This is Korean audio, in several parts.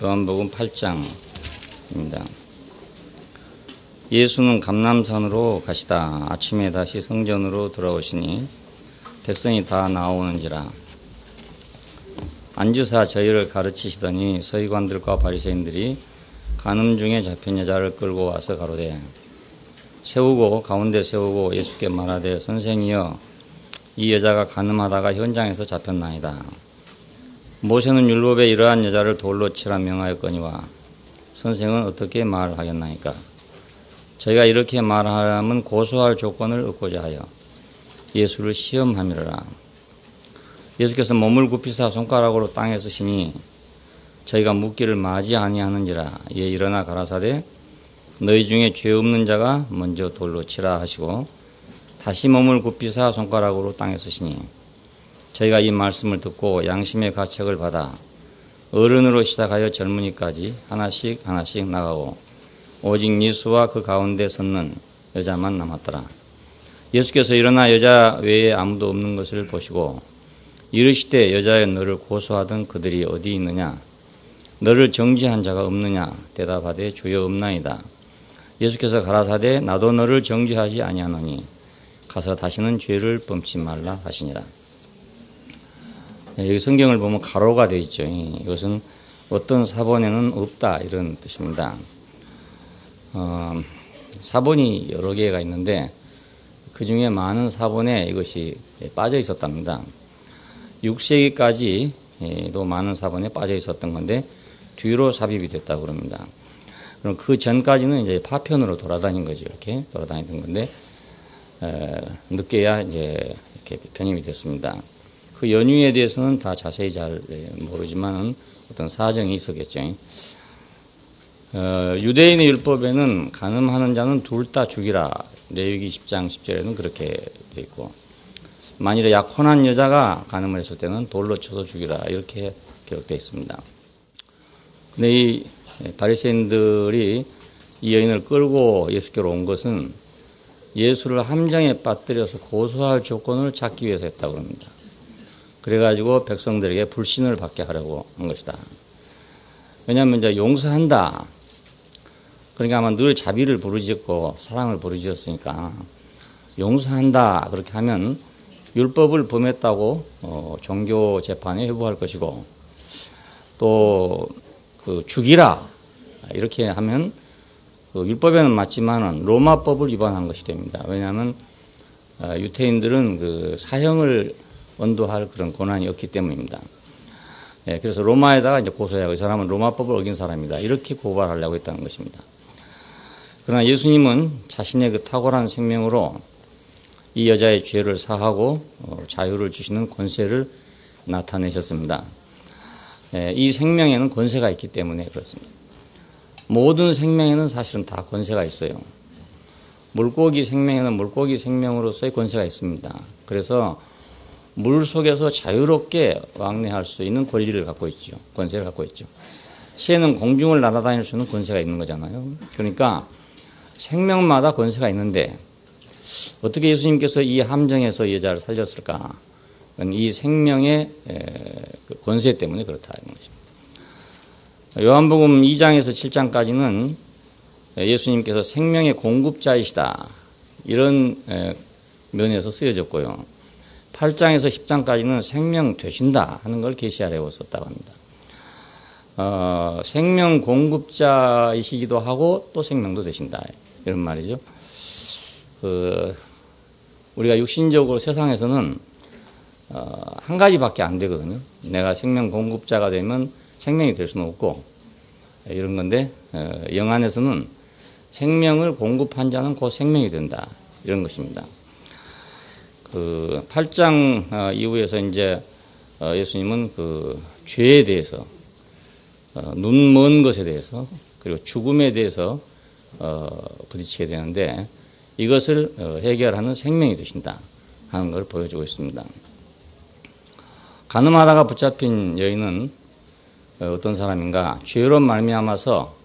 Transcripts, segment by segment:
요한복음 8장입니다. 예수는 감람산으로 가시다 아침에 다시 성전으로 돌아오시니 백성이 다 나오는지라. 앉으사 저희를 가르치시더니 서기관들과 바리새인들이 간음 중에 잡힌 여자를 끌고 와서 가로되 가운데 세우고 예수께 말하되 선생이여 이 여자가 간음하다가 현장에서 잡혔나이다. 모세는 율법에 이러한 여자를 돌로 치라 명하였거니와 선생은 어떻게 말하겠나이까. 저희가 이렇게 말하면 고소할 조건을 얻고자 하여 예수를 시험함이라. 예수께서 몸을 굽히사 손가락으로 땅에 쓰시니 저희가 묻기를 마지 아니하는지라. 이에 일어나 가라사대 너희 중에 죄 없는 자가 먼저 돌로 치라 하시고 다시 몸을 굽히사 손가락으로 땅에 쓰시니 저희가 이 말씀을 듣고 양심의 가책을 받아 어른으로 시작하여 젊은이까지 하나씩 나가고 오직 예수와 그 가운데 섰는 여자만 남았더라. 예수께서 일어나 여자 외에 아무도 없는 것을 보시고 이르시되 여자여 너를 고소하던 그들이 어디 있느냐? 너를 정죄한 자가 없느냐? 대답하되 주여 없나이다. 예수께서 가라사대 나도 너를 정죄하지 아니하노니 가서 다시는 죄를 범치 말라 하시니라. 여기 성경을 보면 가로가 되어 있죠. 이것은 어떤 사본에는 없다 이런 뜻입니다. 사본이 여러 개가 있는데 그 중에 많은 사본에 이것이 빠져 있었답니다. 6세기까지도 많은 사본에 빠져 있었던 건데 뒤로 삽입이 됐다고 그럽니다. 그럼 그 전까지는 이제 파편으로 돌아다닌 거죠. 이렇게 돌아다니던 건데 늦게야 이제 이렇게 편입이 됐습니다. 그 연유에 대해서는 다 자세히 잘 모르지만 어떤 사정이 있었겠죠. 유대인의 율법에는 간음하는 자는 둘 다 죽이라. 레위기 10장 10절에는 그렇게 되어 있고 만일에 약혼한 여자가 간음을 했을 때는 돌로 쳐서 죽이라 이렇게 기록되어 있습니다. 근데 이 바리새인들이 이 여인을 끌고 예수께로 온 것은 예수를 함정에 빠뜨려서 고소할 조건을 찾기 위해서 했다고 합니다. 그래가지고 백성들에게 불신을 받게 하려고 한 것이다. 왜냐하면 이제 용서한다. 그러니까 아마 늘 자비를 부르짖고 사랑을 부르짖었으니까 용서한다. 그렇게 하면 율법을 범했다고 종교 재판에 회부할 것이고 또 그 죽이라 이렇게 하면 그 율법에는 맞지만은 로마법을 위반한 것이 됩니다. 왜냐하면 유태인들은 그 사형을 언도할 그런 권한이 없기 때문입니다. 그래서 로마에다가 이제 고소하고 이 사람은 로마법을 어긴 사람이다. 이렇게 고발하려고 했다는 것입니다. 그러나 예수님은 자신의 그 탁월한 생명으로 이 여자의 죄를 사하고 자유를 주시는 권세를 나타내셨습니다. 이 생명에는 권세가 있기 때문에 그렇습니다. 모든 생명에는 사실은 다 권세가 있어요. 물고기 생명에는 물고기 생명으로서의 권세가 있습니다. 그래서 물 속에서 자유롭게 왕래할 수 있는 권리를 갖고 있죠. 권세를 갖고 있죠. 새는 공중을 날아다닐 수 있는 권세가 있는 거잖아요. 그러니까 생명마다 권세가 있는데 어떻게 예수님께서 이 함정에서 이 여자를 살렸을까? 이 생명의 권세 때문에 그렇다는 것입니다. 요한복음 2장에서 7장까지는 예수님께서 생명의 공급자이시다. 이런 면에서 쓰여졌고요. 8장에서 10장까지는 생명 되신다 하는 걸 계시하려고 썼다고 합니다. 생명 공급자이시기도 하고 또 생명도 되신다. 이런 말이죠. 우리가 육신적으로 세상에서는 한 가지밖에 안 되거든요. 내가 생명 공급자가 되면 생명이 될 수는 없고 이런 건데 영안에서는 생명을 공급한 자는 곧 생명이 된다. 이런 것입니다. 그 8장 이후에서 이제 예수님은 그 죄에 대해서 눈 먼 것에 대해서 그리고 죽음에 대해서 부딪히게 되는데 이것을 해결하는 생명이 되신다 하는 걸 보여주고 있습니다. 간음하다가 붙잡힌 여인은 어떤 사람인가? 죄로 말미암아서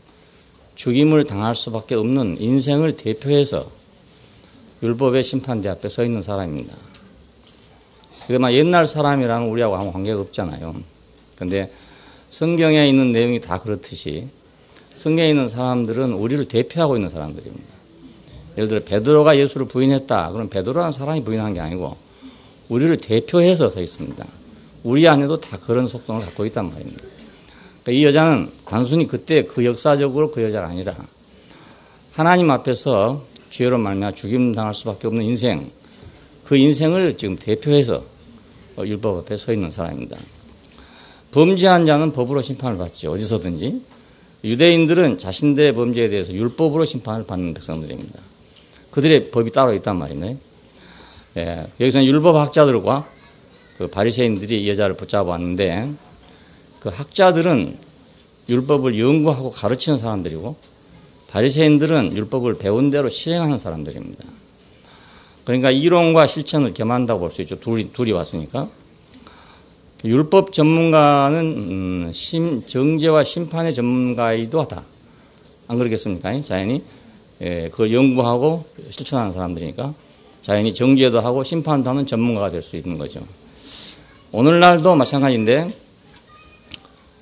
죽임을 당할 수밖에 없는 인생을 대표해서 율법의 심판대 앞에 서 있는 사람입니다. 그게 막 옛날 사람이랑 우리하고 아무 관계가 없잖아요. 근데 성경에 있는 내용이 다 그렇듯이 성경에 있는 사람들은 우리를 대표하고 있는 사람들입니다. 예를 들어 베드로가 예수를 부인했다. 그럼 베드로라는 사람이 부인한 게 아니고 우리를 대표해서 서 있습니다. 우리 안에도 다 그런 속성을 갖고 있단 말입니다. 그러니까 이 여자는 단순히 그때 그 역사적으로 그 여자가 아니라 하나님 앞에서 죄로 말미암아 죽임 당할 수밖에 없는 인생, 그 인생을 지금 대표해서 율법 앞에 서 있는 사람입니다. 범죄한 자는 법으로 심판을 받지, 어디서든지. 유대인들은 자신들의 범죄에 대해서 율법으로 심판을 받는 백성들입니다. 그들의 법이 따로 있단 말이네. 예, 여기서는 율법학자들과 그 바리새인들이 이 여자를 붙잡아왔는데, 그 학자들은 율법을 연구하고 가르치는 사람들이고 바리새인들은 율법을 배운 대로 실행하는 사람들입니다. 그러니까 이론과 실천을 겸한다고 볼 수 있죠. 둘이 왔으니까. 율법 전문가는 정죄와 심판의 전문가이기도 하다. 안 그러겠습니까? 자연히 그걸 연구하고 실천하는 사람들이니까 자연히 정죄도 하고 심판도 하는 전문가가 될 수 있는 거죠. 오늘날도 마찬가지인데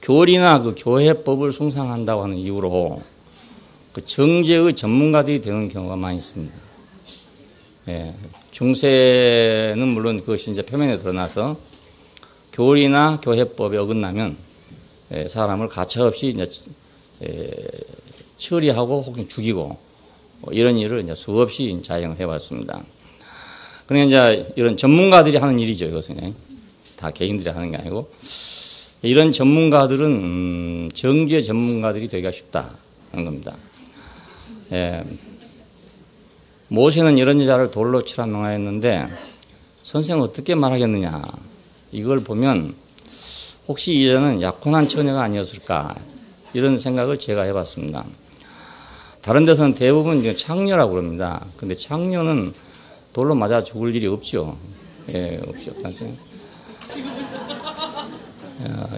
교리나 그 교회법을 숭상한다고 하는 이유로 그 정죄의 전문가들이 되는 경우가 많이 있습니다. 예, 중세는 물론 그것이 이제 표면에 드러나서 교리나 교회법에 어긋나면 사람을 가차없이 이제 처리하고 혹은 죽이고 이런 일을 이제 수없이 자행을 해왔습니다. 그러니까 이제 이런 전문가들이 하는 일이죠. 이것은 다 개인들이 하는 게 아니고 이런 전문가들은 정죄 전문가들이 되기가 쉽다는 겁니다. 모세는 이런 여자를 돌로 치라 명하였는데 선생은 어떻게 말하겠느냐. 이걸 보면 혹시 이 여자는 약혼한 처녀가 아니었을까 이런 생각을 제가 해봤습니다. 다른 데서는 대부분 창녀라고 그럽니다. 근데 창녀는 돌로 맞아 죽을 일이 없죠. 예, 없죠.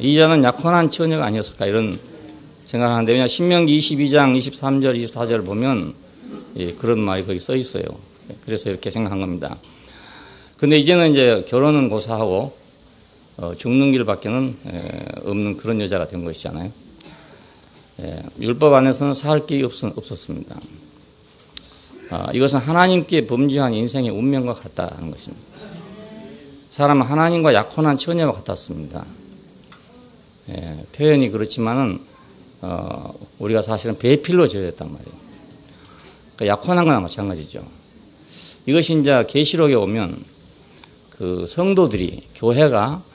이 여자는 약혼한 처녀가 아니었을까 이런 생각을 하는데 왜냐 신명기 22장 23절 24절을 보면 그런 말이 거기 써 있어요. 그래서 이렇게 생각한 겁니다. 근데 이제는 이제 결혼은 고사하고 죽는 길밖에는 없는 그런 여자가 된 것이잖아요. 율법 안에서는 살 길이 없었습니다. 이것은 하나님께 범죄한 인생의 운명과 같다는 것입니다. 사람은 하나님과 약혼한 처녀와 같았습니다. 표현이 그렇지만은 우리가 사실은 배필로 지어졌단 말이에요. 그러니까 약혼한 거나 마찬가지죠. 이것이 이제 계시록에 오면 그 성도들이 교회가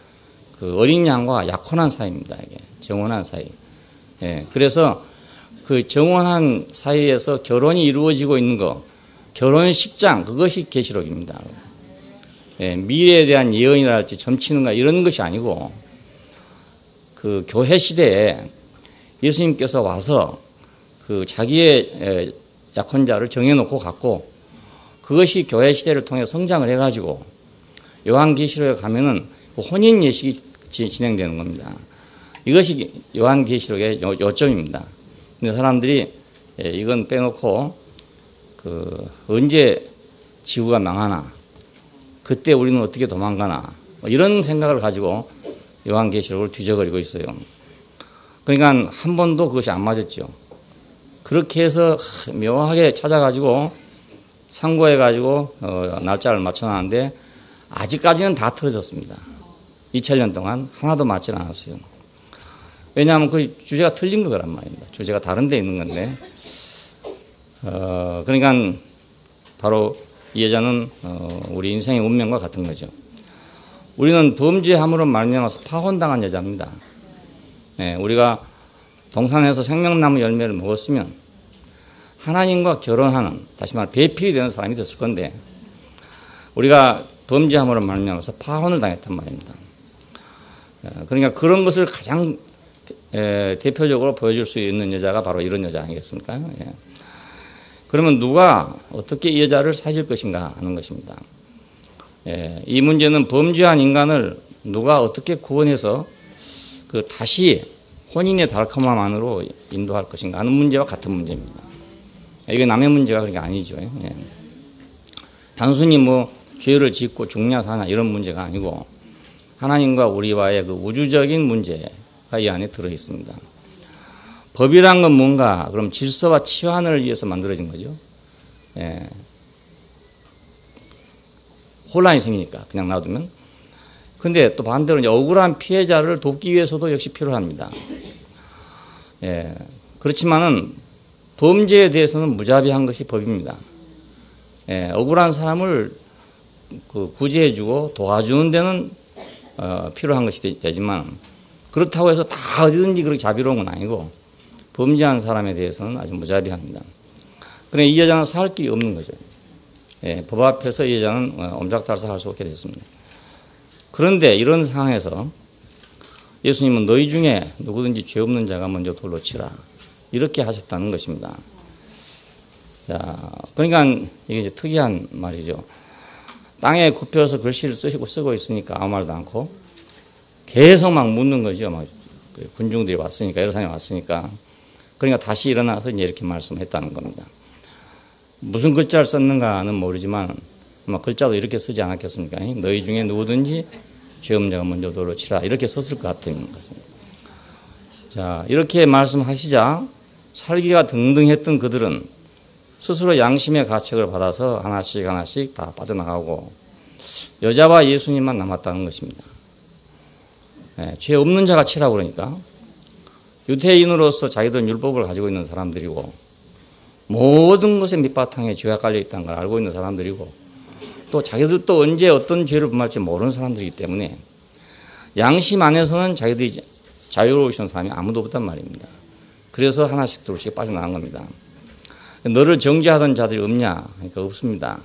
그 어린 양과 약혼한 사이입니다. 이게 정혼한 사이. 그래서 그 정혼한 사이에서 결혼이 이루어지고 있는 거, 결혼식장 그것이 계시록입니다. 미래에 대한 예언이랄지 점치는가 이런 것이 아니고 그 교회 시대에 예수님께서 와서 그 자기의 약혼자를 정해놓고 갔고 그것이 교회 시대를 통해 성장을 해가지고 요한계시록에 가면은 혼인 예식이 진행되는 겁니다. 이것이 요한계시록의 요점입니다. 근데 사람들이 이건 빼놓고 그 언제 지구가 망하나 그때 우리는 어떻게 도망가나 이런 생각을 가지고 요한계시록을 뒤져버리고 있어요. 그러니까 한 번도 그것이 안 맞았죠. 그렇게 해서 묘하게 찾아가지고 상고해가지고 날짜를 맞춰놨는데 아직까지는 다 틀어졌습니다. 2000년 동안 하나도 맞지 않았어요. 왜냐하면 그 주제가 틀린 거란 말입니다. 주제가 다른 데 있는 건데 그러니까 바로 이 여자는 우리 인생의 운명과 같은 거죠. 우리는 범죄함으로 말미암아서 파혼당한 여자입니다. 우리가 동산에서 생명나무 열매를 먹었으면 하나님과 결혼하는 다시 말해 배필이 되는 사람이 됐을 건데 우리가 범죄함으로 말미암아서 파혼을 당했단 말입니다. 그러니까 그런 것을 가장 대표적으로 보여줄 수 있는 여자가 바로 이런 여자 아니겠습니까? 그러면 누가 어떻게 이 여자를 살릴 것인가 하는 것입니다. 이 문제는 범죄한 인간을 누가 어떻게 구원해서 그 다시 혼인의 달콤함 안으로 인도할 것인가 하는 문제와 같은 문제입니다. 이게 남의 문제가 그런 게 아니죠. 단순히 뭐 죄를 짓고 죽냐 사냐 이런 문제가 아니고 하나님과 우리와의 그 우주적인 문제, 이 안에 들어 있습니다. 법이란 건 뭔가? 그럼 질서와 치환을 위해서 만들어진 거죠. 예. 혼란이 생기니까 그냥 놔두면. 근데 또 반대로 이제 억울한 피해자를 돕기 위해서도 역시 필요합니다. 예. 그렇지만은 범죄에 대해서는 무자비한 것이 법입니다. 예. 억울한 사람을 구제해주고 도와주는 데는 필요한 것이 되지만 그렇다고 해서 다 어디든지 그렇게 자비로운 건 아니고 범죄한 사람에 대해서는 아주 무자비합니다. 그런데 이 여자는 살 길이 없는 거죠. 예, 법 앞에서 이 여자는 옴짝달싹할 수 없게 됐습니다. 그런데 이런 상황에서 예수님은 너희 중에 누구든지 죄 없는 자가 먼저 돌로 치라 이렇게 하셨다는 것입니다. 자, 그러니까 이게 이제 특이한 말이죠. 땅에 굽혀서 글씨를 쓰고 있으니까 아무 말도 않고 계속 막 묻는 거죠. 막 군중들이 왔으니까 여러 사람이 왔으니까 그러니까 다시 일어나서 이제 이렇게 말씀했다는 겁니다. 무슨 글자를 썼는가는 모르지만 아마 글자도 이렇게 쓰지 않았겠습니까? 너희 중에 누구든지 죄 없는 자가 먼저 돌로 치라 이렇게 썼을 것 같은 것입니다. 자, 이렇게 말씀하시자 살기가 등등했던 그들은 스스로 양심의 가책을 받아서 하나씩 다 빠져나가고 여자와 예수님만 남았다는 것입니다. 네, 죄 없는 자가 치라고 그러니까 유대인으로서 자기들은 율법을 가지고 있는 사람들이고 모든 것에 밑바탕에 죄가 깔려 있다는 걸 알고 있는 사람들이고 또 자기들도 언제 어떤 죄를 범할지 모르는 사람들이기 때문에 양심 안에서는 자기들이 자유로우신 사람이 아무도 없단 말입니다. 그래서 하나씩 둘씩 빠져나간 겁니다. 너를 정죄하던 자들이 없냐? 그러니까 없습니다.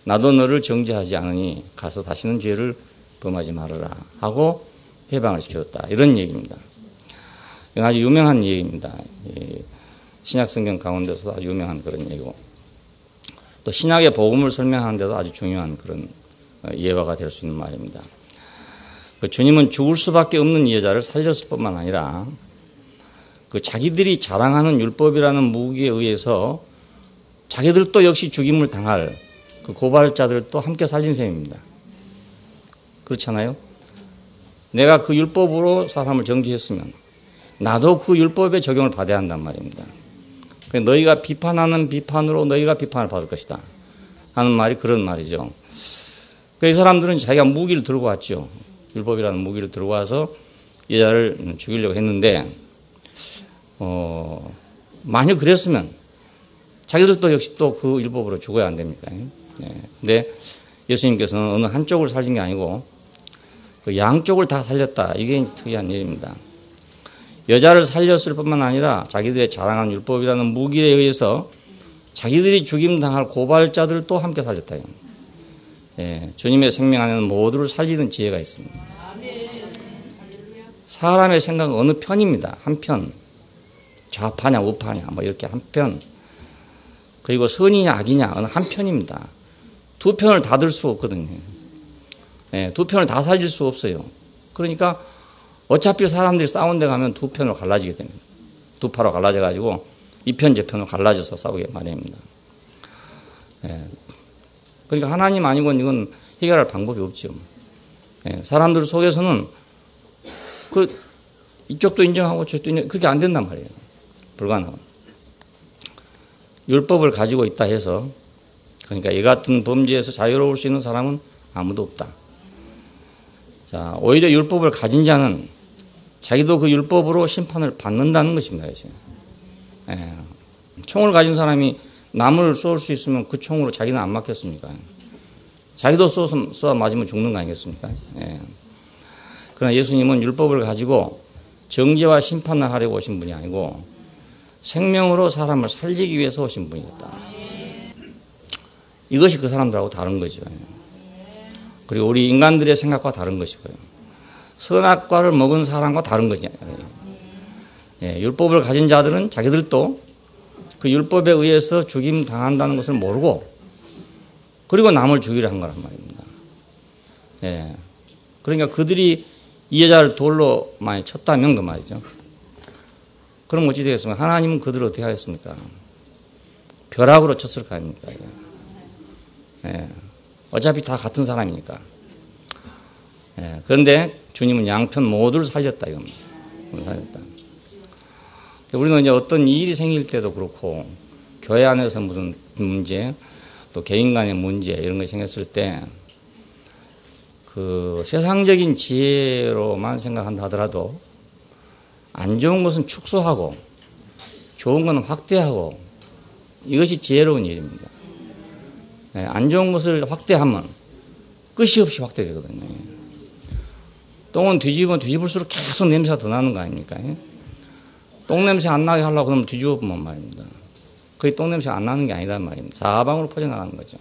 나도 너를 정죄하지 않으니 가서 다시는 죄를 범하지 말아라 하고 해방을 시켜줬다. 이런 얘기입니다. 이건 아주 유명한 얘기입니다. 신약성경 가운데서도 아주 유명한 그런 얘기고 또 신약의 복음을 설명하는 데도 아주 중요한 그런 예화가 될 수 있는 말입니다. 그 주님은 죽을 수밖에 없는 이 여자를 살렸을 뿐만 아니라 그 자기들이 자랑하는 율법이라는 무기에 의해서 자기들도 역시 죽임을 당할 그 고발자들도 함께 살린 셈입니다. 그렇잖아요? 내가 그 율법으로 사람을 정죄했으면 나도 그 율법의 적용을 받아야 한단 말입니다. 너희가 비판하는 비판으로 너희가 비판을 받을 것이다 하는 말이 그런 말이죠. 이 사람들은 자기가 무기를 들고 왔죠. 율법이라는 무기를 들고 와서 여자를 죽이려고 했는데 만약 그랬으면 자기들도 역시 또 그 율법으로 죽어야 안 됩니까? 근데 예수님께서는 어느 한쪽을 살린 게 아니고 그 양쪽을 다 살렸다. 이게 특이한 일입니다. 여자를 살렸을 뿐만 아니라 자기들의 자랑한 율법이라는 무기에 의해서 자기들이 죽임당할 고발자들도 함께 살렸다. 예, 주님의 생명 안에는 모두를 살리는 지혜가 있습니다. 사람의 생각은 어느 편입니다. 한편. 좌파냐 우파냐 뭐 이렇게 한편. 그리고 선이냐 악이냐 어느 한편입니다. 두 편을 다 들 수 없거든요. 예, 두 편을 다 살릴 수 없어요. 그러니까 어차피 사람들이 싸운 데 가면 두 편으로 갈라지게 됩니다. 두 파로 갈라져가지고 이 편 저 편으로 갈라져서 싸우게 마련입니다. 예. 그러니까 하나님 아니고는 이건 해결할 방법이 없죠. 예. 사람들 속에서는 이쪽도 인정하고 저쪽도 인정, 그게 안 된단 말이에요. 불가능하고. 율법을 가지고 있다 해서 그러니까 이 같은 범죄에서 자유로울 수 있는 사람은 아무도 없다. 자, 오히려 율법을 가진 자는 자기도 그 율법으로 심판을 받는다는 것입니다. 예. 총을 가진 사람이 남을 쏠 수 있으면 그 총으로 자기는 안 맞겠습니까? 자기도 쏘아 맞으면 죽는 거 아니겠습니까? 예. 그러나 예수님은 율법을 가지고 정죄와 심판을 하려고 오신 분이 아니고 생명으로 사람을 살리기 위해서 오신 분이었다. 이것이 그 사람들하고 다른 거죠. 그리고 우리 인간들의 생각과 다른 것이고요. 선악과를 먹은 사람과 다른 거죠. 예, 율법을 가진 자들은 자기들도 그 율법에 의해서 죽임 당한다는 것을 모르고 그리고 남을 죽이려 한 거란 말입니다. 예, 그러니까 그들이 이 여자를 돌로 많이 쳤다면 그 말이죠. 그럼 어찌 되겠습니까? 하나님은 그들을 어떻게 하겠습니까? 벼락으로 쳤을 거 아닙니까? 예, 어차피 다 같은 사람이니까. 예, 그런데 주님은 양편 모두를 살렸다 이겁니다. 살겠다. 우리는 이제 어떤 일이 생길 때도 그렇고, 교회 안에서 무슨 문제, 또 개인 간의 문제, 이런 것이 생겼을 때, 그 세상적인 지혜로만 생각한다 하더라도, 안 좋은 것은 축소하고, 좋은 것은 확대하고, 이것이 지혜로운 일입니다. 안 좋은 것을 확대하면 끝이 없이 확대되거든요. 똥은 뒤집으면 뒤집을수록 계속 냄새가 더 나는 거 아닙니까? 똥 냄새 안 나게 하려고 그러면 뒤집어 보면 말입니다. 거의 똥 냄새가 안 나는 게 아니란 말입니다. 사방으로 퍼져나가는 거죠.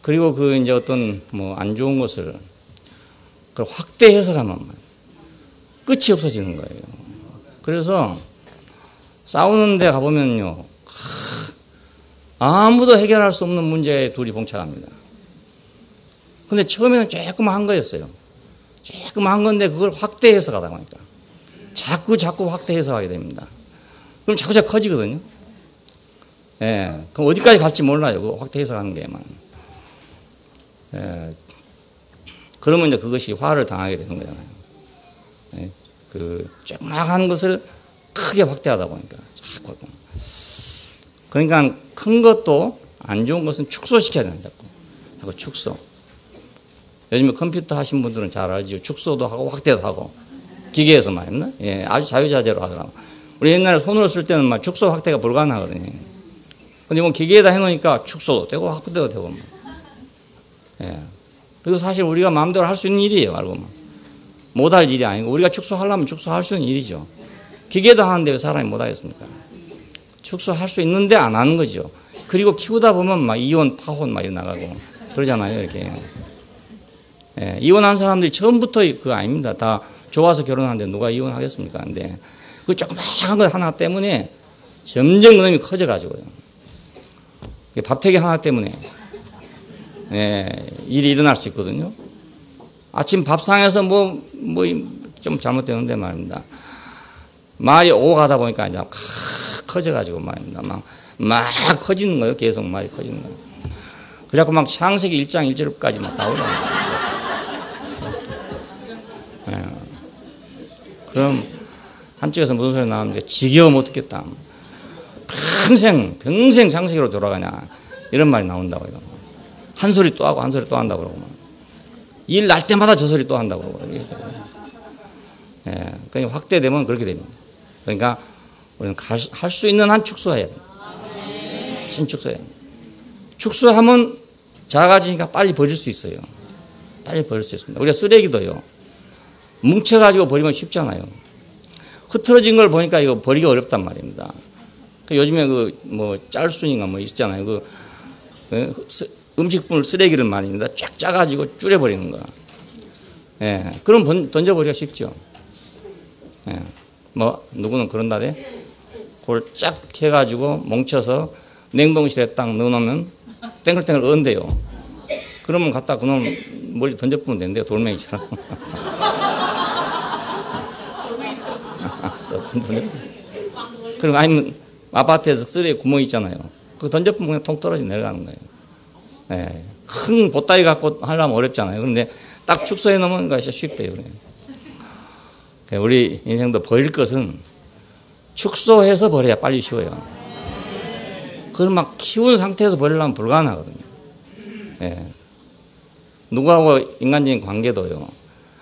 그리고 그 이제 어떤 뭐 안 좋은 것을 그걸 확대 해석하면 끝이 없어지는 거예요. 그래서 싸우는 데 가보면요. 아무도 해결할 수 없는 문제에 둘이 봉착합니다. 근데 처음에는 조그만 거였어요. 조그만 건데 그걸 확대 해석하다 보니까 자꾸 확대 해석하게 됩니다. 그럼 자꾸 커지거든요. 예, 그럼 어디까지 갈지 몰라요. 그 확대 해석하는 게만. 예, 그러면 이제 그것이 화를 당하게 되는 거잖아요. 예, 그 조그마한 것을 크게 확대하다 보니까 자꾸. 그러니까 큰 것도 안 좋은 것은 축소시켜야 되는 자꾸 축소. 요즘에 컴퓨터 하신 분들은 잘 알죠. 축소도 하고 확대도 하고 기계에서 말입니다. 예, 아주 자유자재로 하더라고. 우리 옛날에 손으로 쓸 때는 막 축소 확대가 불가능하거든요. 근데 뭐 기계에다 해놓으니까 축소도 되고 확대도 되고 뭐. 예, 그리고 사실 우리가 마음대로 할 수 있는 일이에요. 알고 보면 못할 일이 아니고 우리가 축소하려면 축소할 수 있는 일이죠. 기계도 하는데 왜 사람이 못하겠습니까? 축소할 수 있는데 안 하는 거죠. 그리고 키우다 보면 막 이혼, 파혼 막 이렇게 나가고 그러잖아요. 이렇게. 예, 이혼한 사람들이 처음부터 그거 아닙니다. 다 좋아서 결혼하는데 누가 이혼하겠습니까? 근데 그 조그마한 것 하나 때문에 점점 그놈이 커져가지고요. 밥태기 하나 때문에 예, 일이 일어날 수 있거든요. 아침 밥상에서 뭐 좀 잘못되는데 말입니다. 말이 오고 가다 보니까 이제 커져가지고 말입니다. 막 커지는 거예요. 계속 말이 커지는 거예요. 그래갖고 막 창세기 1장 1절까지 막 나오잖아요. 예. 그럼 한쪽에서 무슨 소리 나오는데 지겨워 못 듣겠다. 평생 창세기로 돌아가냐. 이런 말이 나온다고요. 한 소리 또 하고 한 소리 또 한다고 그러고. 일 날 때마다 저 소리 또 한다고 그러고. 예. 그러니까 확대되면 그렇게 됩니다. 그러니까 우리는 할 수 있는 한 축소해야 돼요. 신축소해야 돼요. 축소하면 작아지니까 빨리 버릴 수 있어요. 빨리 버릴 수 있습니다. 우리가 쓰레기도요. 뭉쳐가지고 버리면 쉽잖아요. 흐트러진 걸 보니까 이거 버리기 어렵단 말입니다. 요즘에 짤순인가 있잖아요. 음식물 쓰레기를 말입니다. 쫙 짜가지고 줄여버리는 거야. 예. 그럼 던져버리기가 쉽죠. 예. 누구는 그런다대? 그걸 쫙 해가지고 뭉쳐서 냉동실에 딱 넣어놓으면 땡글땡글 언대요. 그러면 갖다 그놈 멀리 던져보면 된대요. 돌멩이처럼. 그리고 아니면 아파트에서 쓰레기 구멍 있잖아요. 그거 던져보면 그냥 통 떨어져 내려가는 거예요. 예. 큰 보따리 갖고 하려면 어렵잖아요. 그런데 딱 축소해 놓으면 그것이 쉽대요. 우리 인생도 버릴 것은 축소해서 버려야 빨리 쉬워요. 그걸 막 키운 상태에서 버리려면 불가능하거든요. 예. 누구하고 인간적인 관계도요.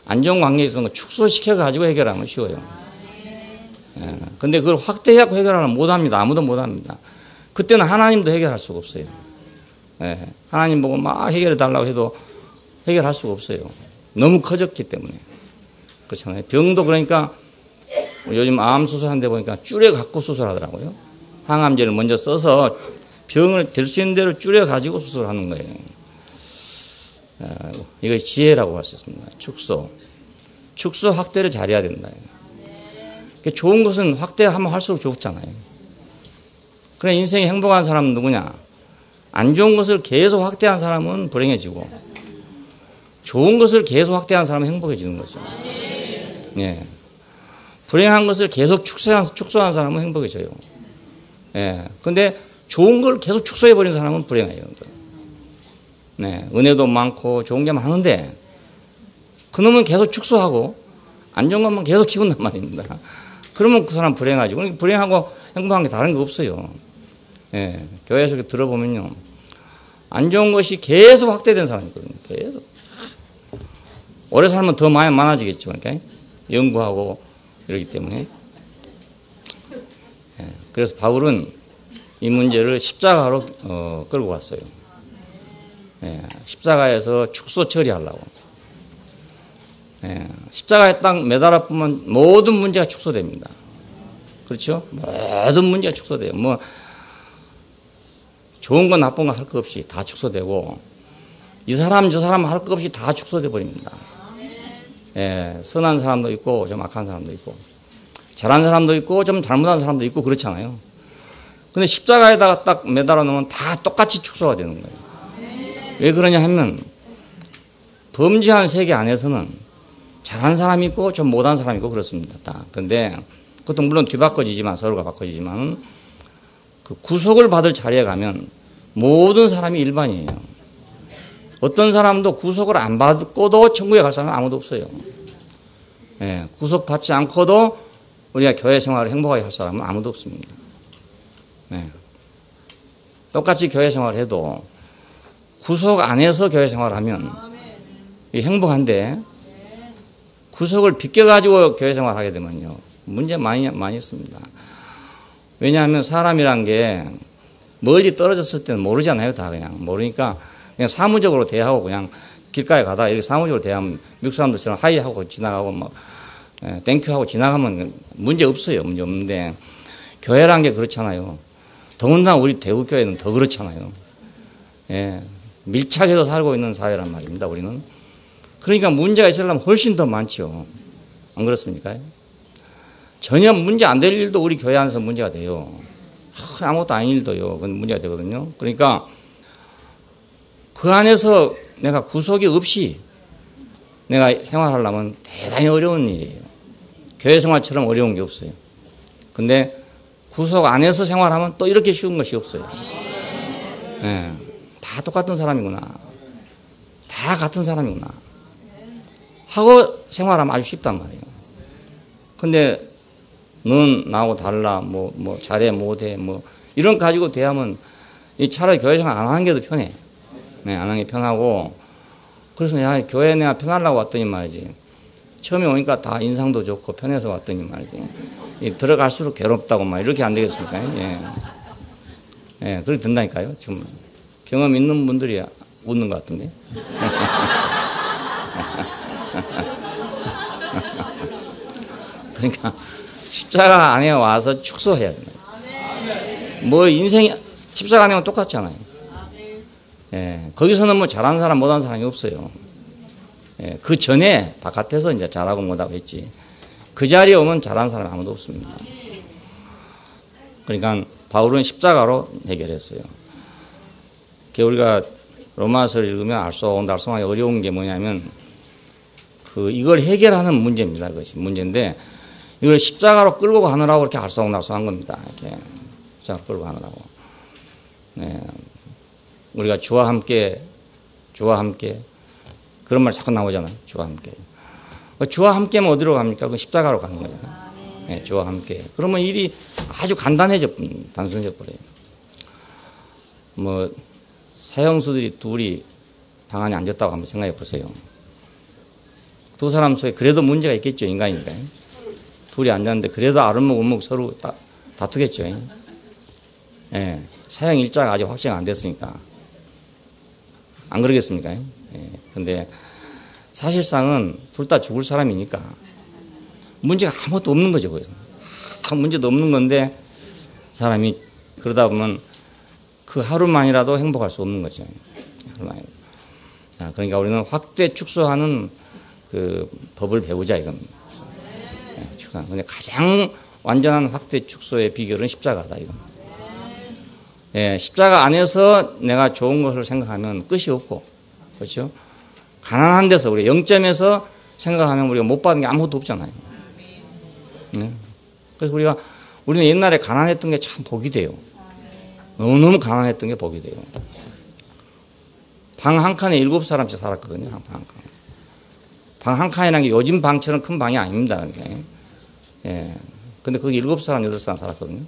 안 좋은 관계 있으면 축소시켜가지고 해결하면 쉬워요. 예. 근데 그걸 확대해갖고 해결하면 못합니다. 아무도 못합니다. 그때는 하나님도 해결할 수가 없어요. 예. 하나님 보고 막 해결해 달라고 해도 해결할 수가 없어요. 너무 커졌기 때문에. 그렇잖아요. 병도 그러니까 요즘 암 수술하는데 보니까 줄여갖고 수술하더라고요. 항암제를 먼저 써서 병을 될 수 있는 대로 줄여가지고 수술하는 거예요. 이것이 지혜라고 할 수 있습니다. 축소 확대를 잘해야 된다. 좋은 것은 확대하면 할수록 좋잖아요. 그래 인생이 행복한 사람은 누구냐? 안 좋은 것을 계속 확대한 사람은 불행해지고 좋은 것을 계속 확대한 사람은 행복해지는 거죠. 예. 불행한 것을 계속 축소한 사람은 행복해져요. 예. 근데 좋은 걸 계속 축소해버린 사람은 불행해요. 네. 은혜도 많고 좋은 게 많은데 그놈은 계속 축소하고 안 좋은 것만 계속 키운단 말입니다. 그러면 그 사람 불행하죠. 그러니까 불행하고 행복한 게 다른 거 없어요. 예, 교회 속에 들어보면요. 안 좋은 것이 계속 확대된 사람이 있거든요. 계속. 오래 살면 더 많아지겠죠. 그러니까 연구하고 이러기 때문에. 예, 그래서 바울은 이 문제를 십자가로 끌고 갔어요. 예, 십자가에서 축소 처리하려고. 예, 십자가에 딱 매달아 보면 모든 문제가 축소됩니다. 그렇죠? 모든 문제가 축소돼요. 뭐 좋은 건 나쁜 거 할 거 없이 다 축소되고 이 사람 저 사람 할 거 없이 다 축소돼 버립니다. 예, 선한 사람도 있고 좀 악한 사람도 있고 잘한 사람도 있고 좀 잘못한 사람도 있고 그렇잖아요. 근데 십자가에다가 딱 매달아 놓으면 다 똑같이 축소가 되는 거예요. 왜 그러냐 하면 범죄한 세계 안에서는 잘한 사람이 있고 좀 못한 사람이 있고 그렇습니다. 다. 근데 그것도 물론 뒤바꿔지지만 서로가 바꿔지지만 그 구속을 받을 자리에 가면 모든 사람이 일반이에요. 어떤 사람도 구속을 안 받고도 천국에 갈 사람은 아무도 없어요. 예, 구속받지 않고도 우리가 교회 생활을 행복하게 할 사람은 아무도 없습니다. 예. 똑같이 교회 생활을 해도 구속 안에서 교회 생활을 하면 행복한데 구속을 비껴가지고 교회 생활을 하게 되면요. 문제 많이 있습니다. 왜냐하면 사람이란 게 멀리 떨어졌을 때는 모르잖아요. 다 그냥 모르니까 그냥 사무적으로 대하고 그냥 길가에 가다 이렇게 사무적으로 대하면 미국 사람들처럼 하이하고 지나가고 뭐 땡큐하고 지나가면 문제 없어요. 문제 없는데 교회란 게 그렇잖아요. 더군다나 우리 대구교회는 더 그렇잖아요. 예, 밀착해서 살고 있는 사회란 말입니다. 우리는. 그러니까 문제가 있으려면 훨씬 더 많죠. 안 그렇습니까? 전혀 문제 안 될 일도 우리 교회 안에서 문제가 돼요. 아무것도 아닌 일도요. 그건 문제가 되거든요. 그러니까 그 안에서 내가 구속이 없이 내가 생활하려면 대단히 어려운 일이에요. 교회 생활처럼 어려운 게 없어요. 근데 구속 안에서 생활하면 또 이렇게 쉬운 것이 없어요. 네, 다 똑같은 사람이구나. 다 같은 사람이구나. 하고 생활하면 아주 쉽단 말이에요. 근데 넌 나하고 달라, 뭐 잘해, 못해, 뭐 이런 거 가지고 대하면 차라리 교회 생활 안 하는 게 더 편해. 네, 안 하는 게 편하고. 그래서 야, 교회 내가 편하려고 왔더니 말이지. 처음에 오니까 다 인상도 좋고 편해서 왔더니 말이지. 들어갈수록 괴롭다고 막 이렇게 안 되겠습니까? 예. 예, 그렇게 된다니까요. 지금 경험 있는 분들이 웃는 것 같은데. 그러니까 십자가 안에 와서 축소해야 된다. 뭐 인생이 십자가 안에 오면 똑같잖아요. 예, 거기서는 뭐 잘하는 사람 못하는 사람이 없어요. 예, 그 전에 바깥에서 이제 잘하고 못하고 했지. 그 자리에 오면 잘하는 사람이 아무도 없습니다. 그러니까 바울은 십자가로 해결했어요. 우리가 로마서를 읽으면 알쏭달쏭하게 어려운 게 뭐냐면 이걸 해결하는 문제입니다. 그것이 문제인데 이걸 십자가로 끌고 가느라고 이렇게 알쏭달쏭한 겁니다. 이렇게 십자가 끌고 가느라고. 네. 우리가 주와 함께 그런 말 자꾸 나오잖아요. 주와 함께. 주와 함께면 어디로 갑니까? 그 십자가로 가는 거잖아요. 네, 주와 함께. 그러면 일이 아주 단순해져 버려요. 뭐 사형수들이 둘이 방 안에 앉았다고 한번 생각해 보세요. 두 사람 속에 그래도 문제가 있겠죠. 인간이니까. 둘이 앉았는데 그래도 아른목은목 서로 다투겠죠. 예, 사형 일자가 아직 확정 안 됐으니까. 안 그러겠습니까? 예, 근데 사실상은 둘 다 죽을 사람이니까 문제가 아무것도 없는 거죠. 거기서. 아무 문제도 없는 건데 사람이 그러다 보면 그 하루만이라도 행복할 수 없는 거죠. 하루만이라도. 그러니까 우리는 확대 축소하는 그 법을 배우자 이겁니다. 근데 가장 완전한 확대 축소의 비결은 십자가다 이겁니다. 예, 십자가 안에서 내가 좋은 것을 생각하면 끝이 없고, 그렇죠? 가난한 데서 우리 0점에서 생각하면 우리가 못 받은 게 아무것도 없잖아요. 네. 그래서 우리는 옛날에 가난했던 게 참 복이 돼요. 너무너무 가난했던 게 복이 돼요. 방 한 칸에 7사람씩 살았거든요. 방 한 칸. 방 한 칸이라는 게 요즘 방처럼 큰 방이 아닙니다. 그러니까. 예. 근데 거기 7사람, 8사람 살았거든요.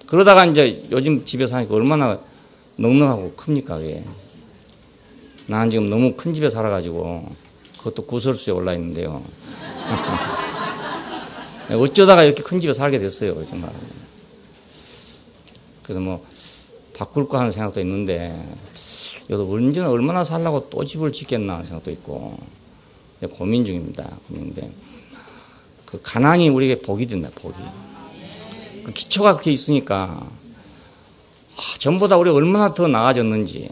그러다가 이제 요즘 집에 사니까 얼마나 넉넉하고 큽니까, 그게. 나는 지금 너무 큰 집에 살아가지고 그것도 구설수에 올라 있는데요. 어쩌다가 이렇게 큰 집에 살게 됐어요, 정말. 그래서 뭐 바꿀까 하는 생각도 있는데 여기서 언제나 얼마나 살라고 또 집을 짓겠나 하는 생각도 있고 고민 중입니다. 고민인데 그 가난이 우리에게 복이 된다, 복이. 그 기초가 그렇게 있으니까 전보다 우리가 얼마나 더 나아졌는지.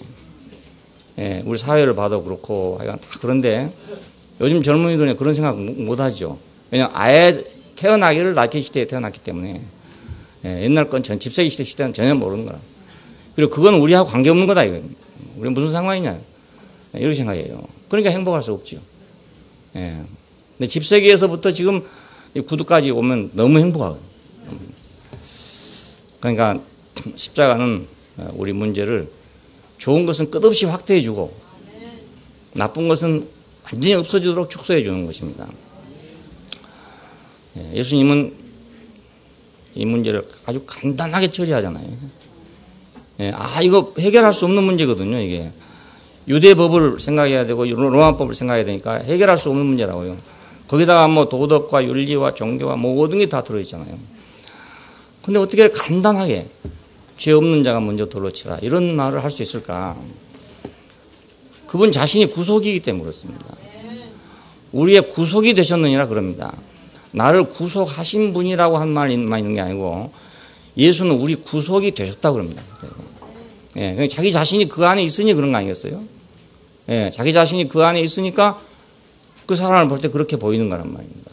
예, 우리 사회를 봐도 그렇고 하여간 다 그런데 요즘 젊은이들은 그런 생각 못 하죠. 왜냐하면 아예 태어나기를 낙태 시대에 태어났기 때문에. 예, 옛날 건 전 집세기 시대는 전혀 모르는 거라. 그리고 그건 우리하고 관계없는 거다, 이거. 우리 무슨 상관이냐. 예, 이렇게 생각해요. 그러니까 행복할 수 없죠. 예. 근데 집세기에서부터 지금 구두까지 오면 너무 행복하거든요. 그러니까 십자가는 우리 문제를 좋은 것은 끝없이 확대해주고 나쁜 것은 완전히 없어지도록 축소해주는 것입니다. 예, 예수님은 이 문제를 아주 간단하게 처리하잖아요. 예, 이거 해결할 수 없는 문제거든요, 이게. 유대법을 생각해야 되고, 로마법을 생각해야 되니까 해결할 수 없는 문제라고요. 거기다가 뭐 도덕과 윤리와 종교와 모든 게 다 들어있잖아요. 근데 어떻게 간단하게 죄 없는 자가 먼저 돌로 치라. 이런 말을 할 수 있을까? 그분 자신이 구속이기 때문에 그렇습니다. 우리의 구속이 되셨느니라 그럽니다. 나를 구속하신 분이라고 한 말만 있는 게 아니고 예수는 우리 구속이 되셨다고 그럽니다. 예, 자기 자신이 그 안에 있으니 그런 거 아니겠어요? 예, 자기 자신이 그 안에 있으니까 그 사람을 볼 때 그렇게 보이는 거란 말입니다.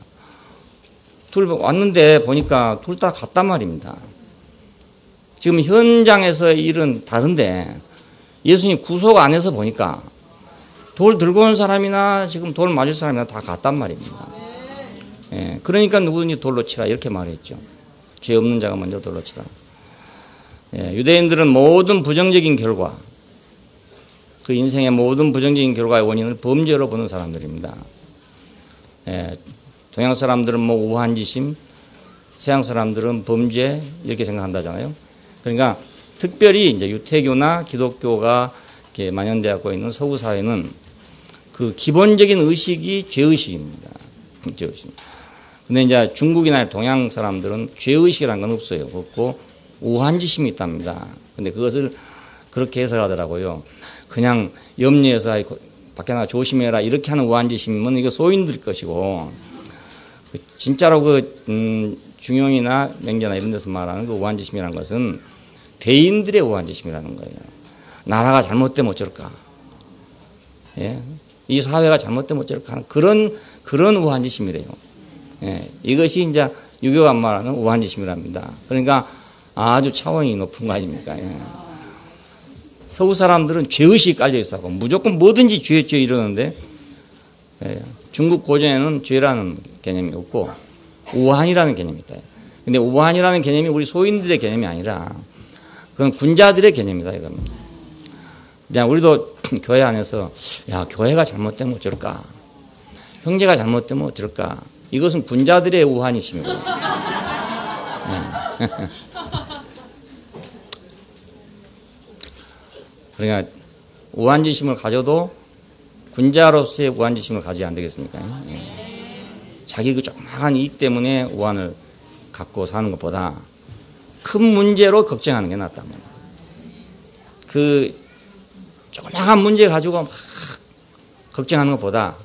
둘 왔는데 보니까 둘 다 같단 말입니다. 지금 현장에서의 일은 다른데 예수님 구속 안에서 보니까 돌 들고 온 사람이나 지금 돌 맞을 사람이나 다 같단 말입니다. 예, 그러니까 누구든지 돌로 치라 이렇게 말했죠. 죄 없는 자가 먼저 돌로 치라. 예, 유대인들은 모든 부정적인 결과, 그 인생의 모든 부정적인 결과의 원인을 범죄로 보는 사람들입니다. 예, 동양 사람들은 뭐 우한지심, 서양 사람들은 범죄 이렇게 생각한다잖아요. 그러니까 특별히 이제 유태교나 기독교가 이렇게 만연되어 있는 서구 사회는 그 기본적인 의식이 죄의식입니다. 죄의식. 근데 이제 중국이나 동양 사람들은 죄의식이라는 건 없어요. 없고 우한지심이 있답니다. 근데 그것을 그렇게 해석하더라고요. 그냥 염려해서 밖에 나가 조심해라 이렇게 하는 우한지심은 이거 소인들 것이고 진짜로 중용이나 맹자나 이런 데서 말하는 그 우한지심이라는 것은 대인들의 우한지심이라는 거예요. 나라가 잘못되면 어쩔까? 예? 이 사회가 잘못되면 어쩔까 하는 그런 우한지심이래요. 예, 이것이 이제 유교가 말하는 우한지심이랍니다. 그러니까 아주 차원이 높은 거 아닙니까? 예. 서구 사람들은 죄의식이 깔려 있어서 무조건 뭐든지 죄 이러는데 예, 중국 고전에는 죄라는 개념이 없고 우한이라는 개념이 있다. 근데 우한이라는 개념이 우리 소인들의 개념이 아니라 그건 군자들의 개념이다 이겁니다. 이제 우리도 교회 안에서 야 교회가 잘못되면 어쩔까? 형제가 잘못되면 어쩔까? 이것은 군자들의 우한이심이고. 네. 그러니까 우한지심을 가져도 군자로서의 우한지심을 가지지 안 되겠습니까? 예. 자기 그 조그마한 이익 때문에 우한을 갖고 사는 것보다 큰 문제로 걱정하는 게 낫단 말이에요. 그 조그마한 문제 가지고 막 걱정하는 것보다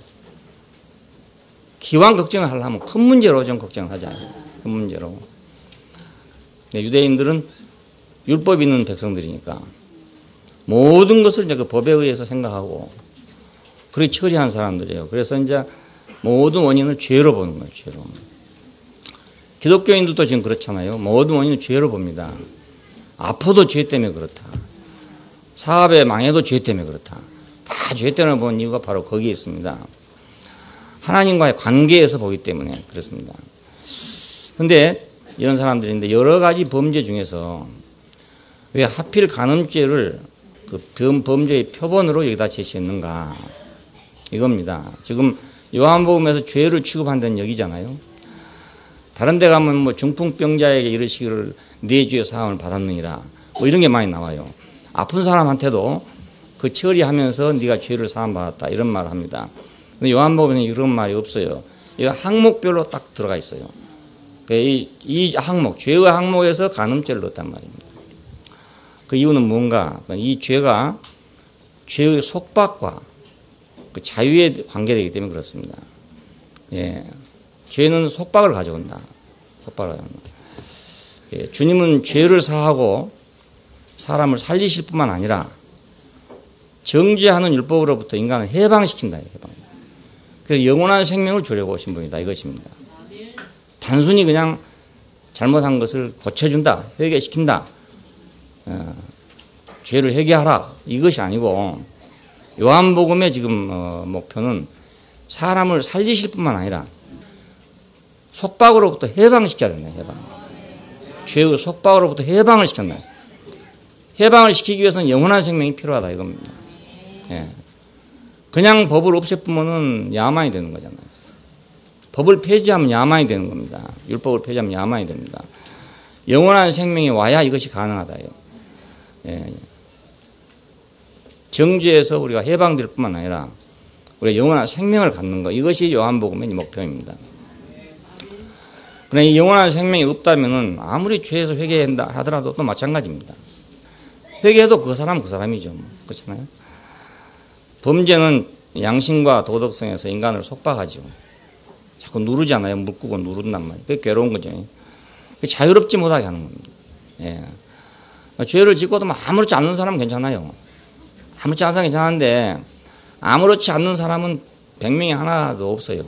기왕 걱정을 하려면 큰 문제로 좀 걱정을 하자. 큰 문제로. 유대인들은 율법 있는 백성들이니까 모든 것을 이제 그 법에 의해서 생각하고 그렇게 처리하는 사람들이에요. 그래서 이제 모든 원인을 죄로 보는 거예요. 죄로. 기독교인들도 지금 그렇잖아요. 모든 원인을 죄로 봅니다. 아파도 죄 때문에 그렇다. 사업에 망해도 죄 때문에 그렇다. 다 죄 때문에 본 이유가 바로 거기에 있습니다. 하나님과의 관계에서 보기 때문에 그렇습니다. 그런데 이런 사람들인데 여러 가지 범죄 중에서 왜 하필 간음죄를 그 범죄의 표본으로 여기다 제시했는가 이겁니다. 지금 요한복음에서 죄를 취급한다는 얘기잖아요. 다른 데 가면 뭐 중풍병자에게 이르시기를 네 죄의 사함을 받았느니라 뭐 이런 게 많이 나와요. 아픈 사람한테도 그 처리하면서 네가 죄를 사함 받았다 이런 말을 합니다. 근데 요한복음에는 이런 말이 없어요. 이거 항목별로 딱 들어가 있어요. 이 항목, 죄의 항목에서 간음죄를 넣었단 말입니다. 그 이유는 뭔가? 이 죄가 죄의 속박과 그 자유에 관계되기 때문에 그렇습니다. 예. 죄는 속박을 가져온다. 속박을 가져온다. 예. 주님은 죄를 사하고 사람을 살리실 뿐만 아니라 정죄하는 율법으로부터 인간을 해방시킨다. 해방. 그래서 영원한 생명을 주려고 오신 분이다. 이것입니다. 단순히 그냥 잘못한 것을 고쳐준다. 회개시킨다. 죄를 회개하라. 이것이 아니고 요한복음의 지금 목표는 사람을 살리실 뿐만 아니라 속박으로부터 해방시켜야 된다. 해방. 죄의 속박으로부터 해방을 시킨다. 해방을 시키기 위해서는 영원한 생명이 필요하다. 이겁니다. 예. 그냥 법을 없애쁘면은 야만이 되는 거잖아요. 법을 폐지하면 야만이 되는 겁니다. 율법을 폐지하면 야만이 됩니다. 영원한 생명이 와야 이것이 가능하다요. 예. 정죄에서 우리가 해방될 뿐만 아니라 우리가 영원한 생명을 갖는 것, 이것이 요한복음의 목표입니다. 그러나 이 영원한 생명이 없다면은 아무리 죄에서 회개한다 하더라도 또 마찬가지입니다. 회개해도 그 사람이죠. 그렇잖아요. 범죄는 양심과 도덕성에서 인간을 속박하죠. 자꾸 누르잖아요. 묶고 누른단 말이에요. 그게 괴로운 거죠. 자유롭지 못하게 하는 겁니다. 예. 죄를 짓고도 아무렇지 않는 사람은 괜찮아요. 아무렇지 않은 사람은 괜찮은데 아무렇지 않는 사람은 100명이 하나도 없어요.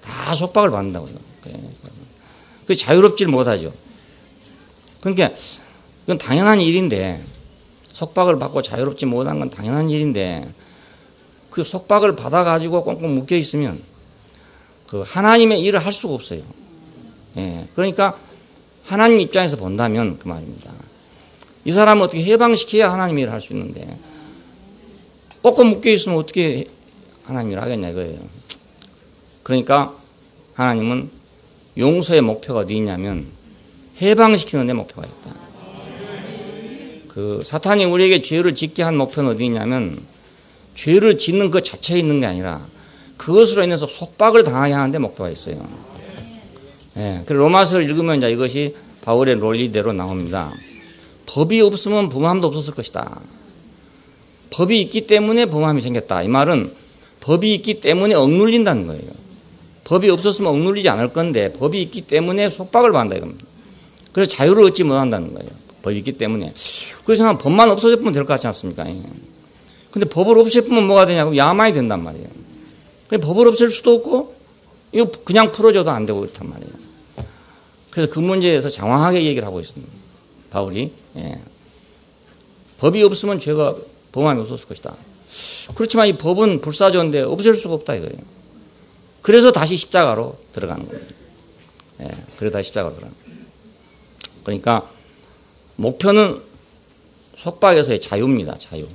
다 속박을 받는다고요. 그 자유롭지를 못하죠. 그러니까 그건 당연한 일인데 속박을 받고 자유롭지 못한 건 당연한 일인데 그 속박을 받아가지고 꽁꽁 묶여 있으면 그 하나님의 일을 할 수가 없어요. 예. 그러니까 하나님 입장에서 본다면 그 말입니다. 이 사람을 어떻게 해방시켜야 하나님 일을 할 수 있는데 꽁꽁 묶여 있으면 어떻게 하나님 일을 하겠냐 이거예요. 그러니까 하나님은 용서의 목표가 어디 있냐면 해방시키는 데 목표가 있다. 그 사탄이 우리에게 죄를 짓게 한 목표는 어디 있냐면 죄를 짓는 것 자체에 있는 게 아니라 그것으로 인해서 속박을 당하게 하는 데 목표가 있어요. 예, 그래서 로마서를 읽으면 이제 이것이 바울의 논리대로 나옵니다. 법이 없으면 범함도 없었을 것이다. 법이 있기 때문에 범함이 생겼다. 이 말은 법이 있기 때문에 억눌린다는 거예요. 법이 없었으면 억눌리지 않을 건데 법이 있기 때문에 속박을 받는다 이겁니다. 그래서 자유를 얻지 못한다는 거예요. 법이 있기 때문에. 그래서 법만 없어졌으면 될 것 같지 않습니까? 근데 법을 없애면 뭐가 되냐고 야만이 된단 말이에요. 법을 없앨 수도 없고 이거 그냥 풀어줘도 안 되고 그렇단 말이에요. 그래서 그 문제에 대해서 장황하게 얘기를 하고 있습니다. 바울이. 예. 법이 없으면 죄가 범함이 없었을 것이다. 그렇지만 이 법은 불사조인데 없앨 수가 없다 이거예요. 그래서 다시 십자가로 들어가는 겁니다. 예. 그래서 다시 십자가로 들어가는 겁니다. 그러니까 목표는 속박에서의 자유입니다. 자유.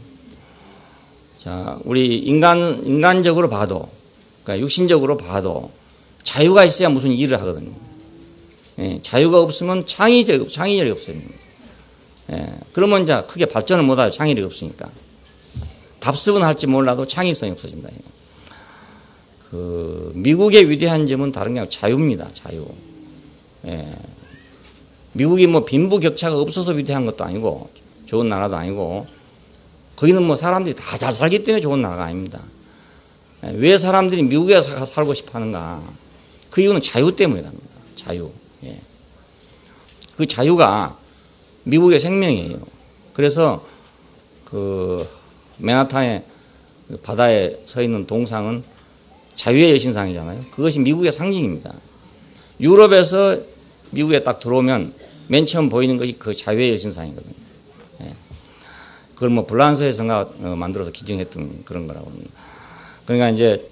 자, 우리 인간적으로 봐도, 그러니까 육신적으로 봐도 자유가 있어야 무슨 일을 하거든요. 예, 자유가 없으면 창의력이 없어요. 예, 그러면 이제 크게 발전을 못하죠. 창의력이 없으니까. 답습은 할지 몰라도 창의성이 없어진다. 그 미국의 위대한 점은 다른 게 아니라 자유입니다. 자유. 예, 미국이 뭐 빈부격차가 없어서 위대한 것도 아니고 좋은 나라도 아니고 거기는 뭐 사람들이 다 잘 살기 때문에 좋은 나라가 아닙니다. 왜 사람들이 미국에 살고 싶어 하는가? 그 이유는 자유 때문이랍니다. 자유. 예. 그 자유가 미국의 생명이에요. 그래서 그 맨하탄의 바다에 서 있는 동상은 자유의 여신상이잖아요. 그것이 미국의 상징입니다. 유럽에서 미국에 딱 들어오면 맨 처음 보이는 것이 그 자유의 여신상이거든요. 예. 그걸 뭐 불란서에서가 만들어서 기증했던 그런 거라고 합니다. 그러니까 이제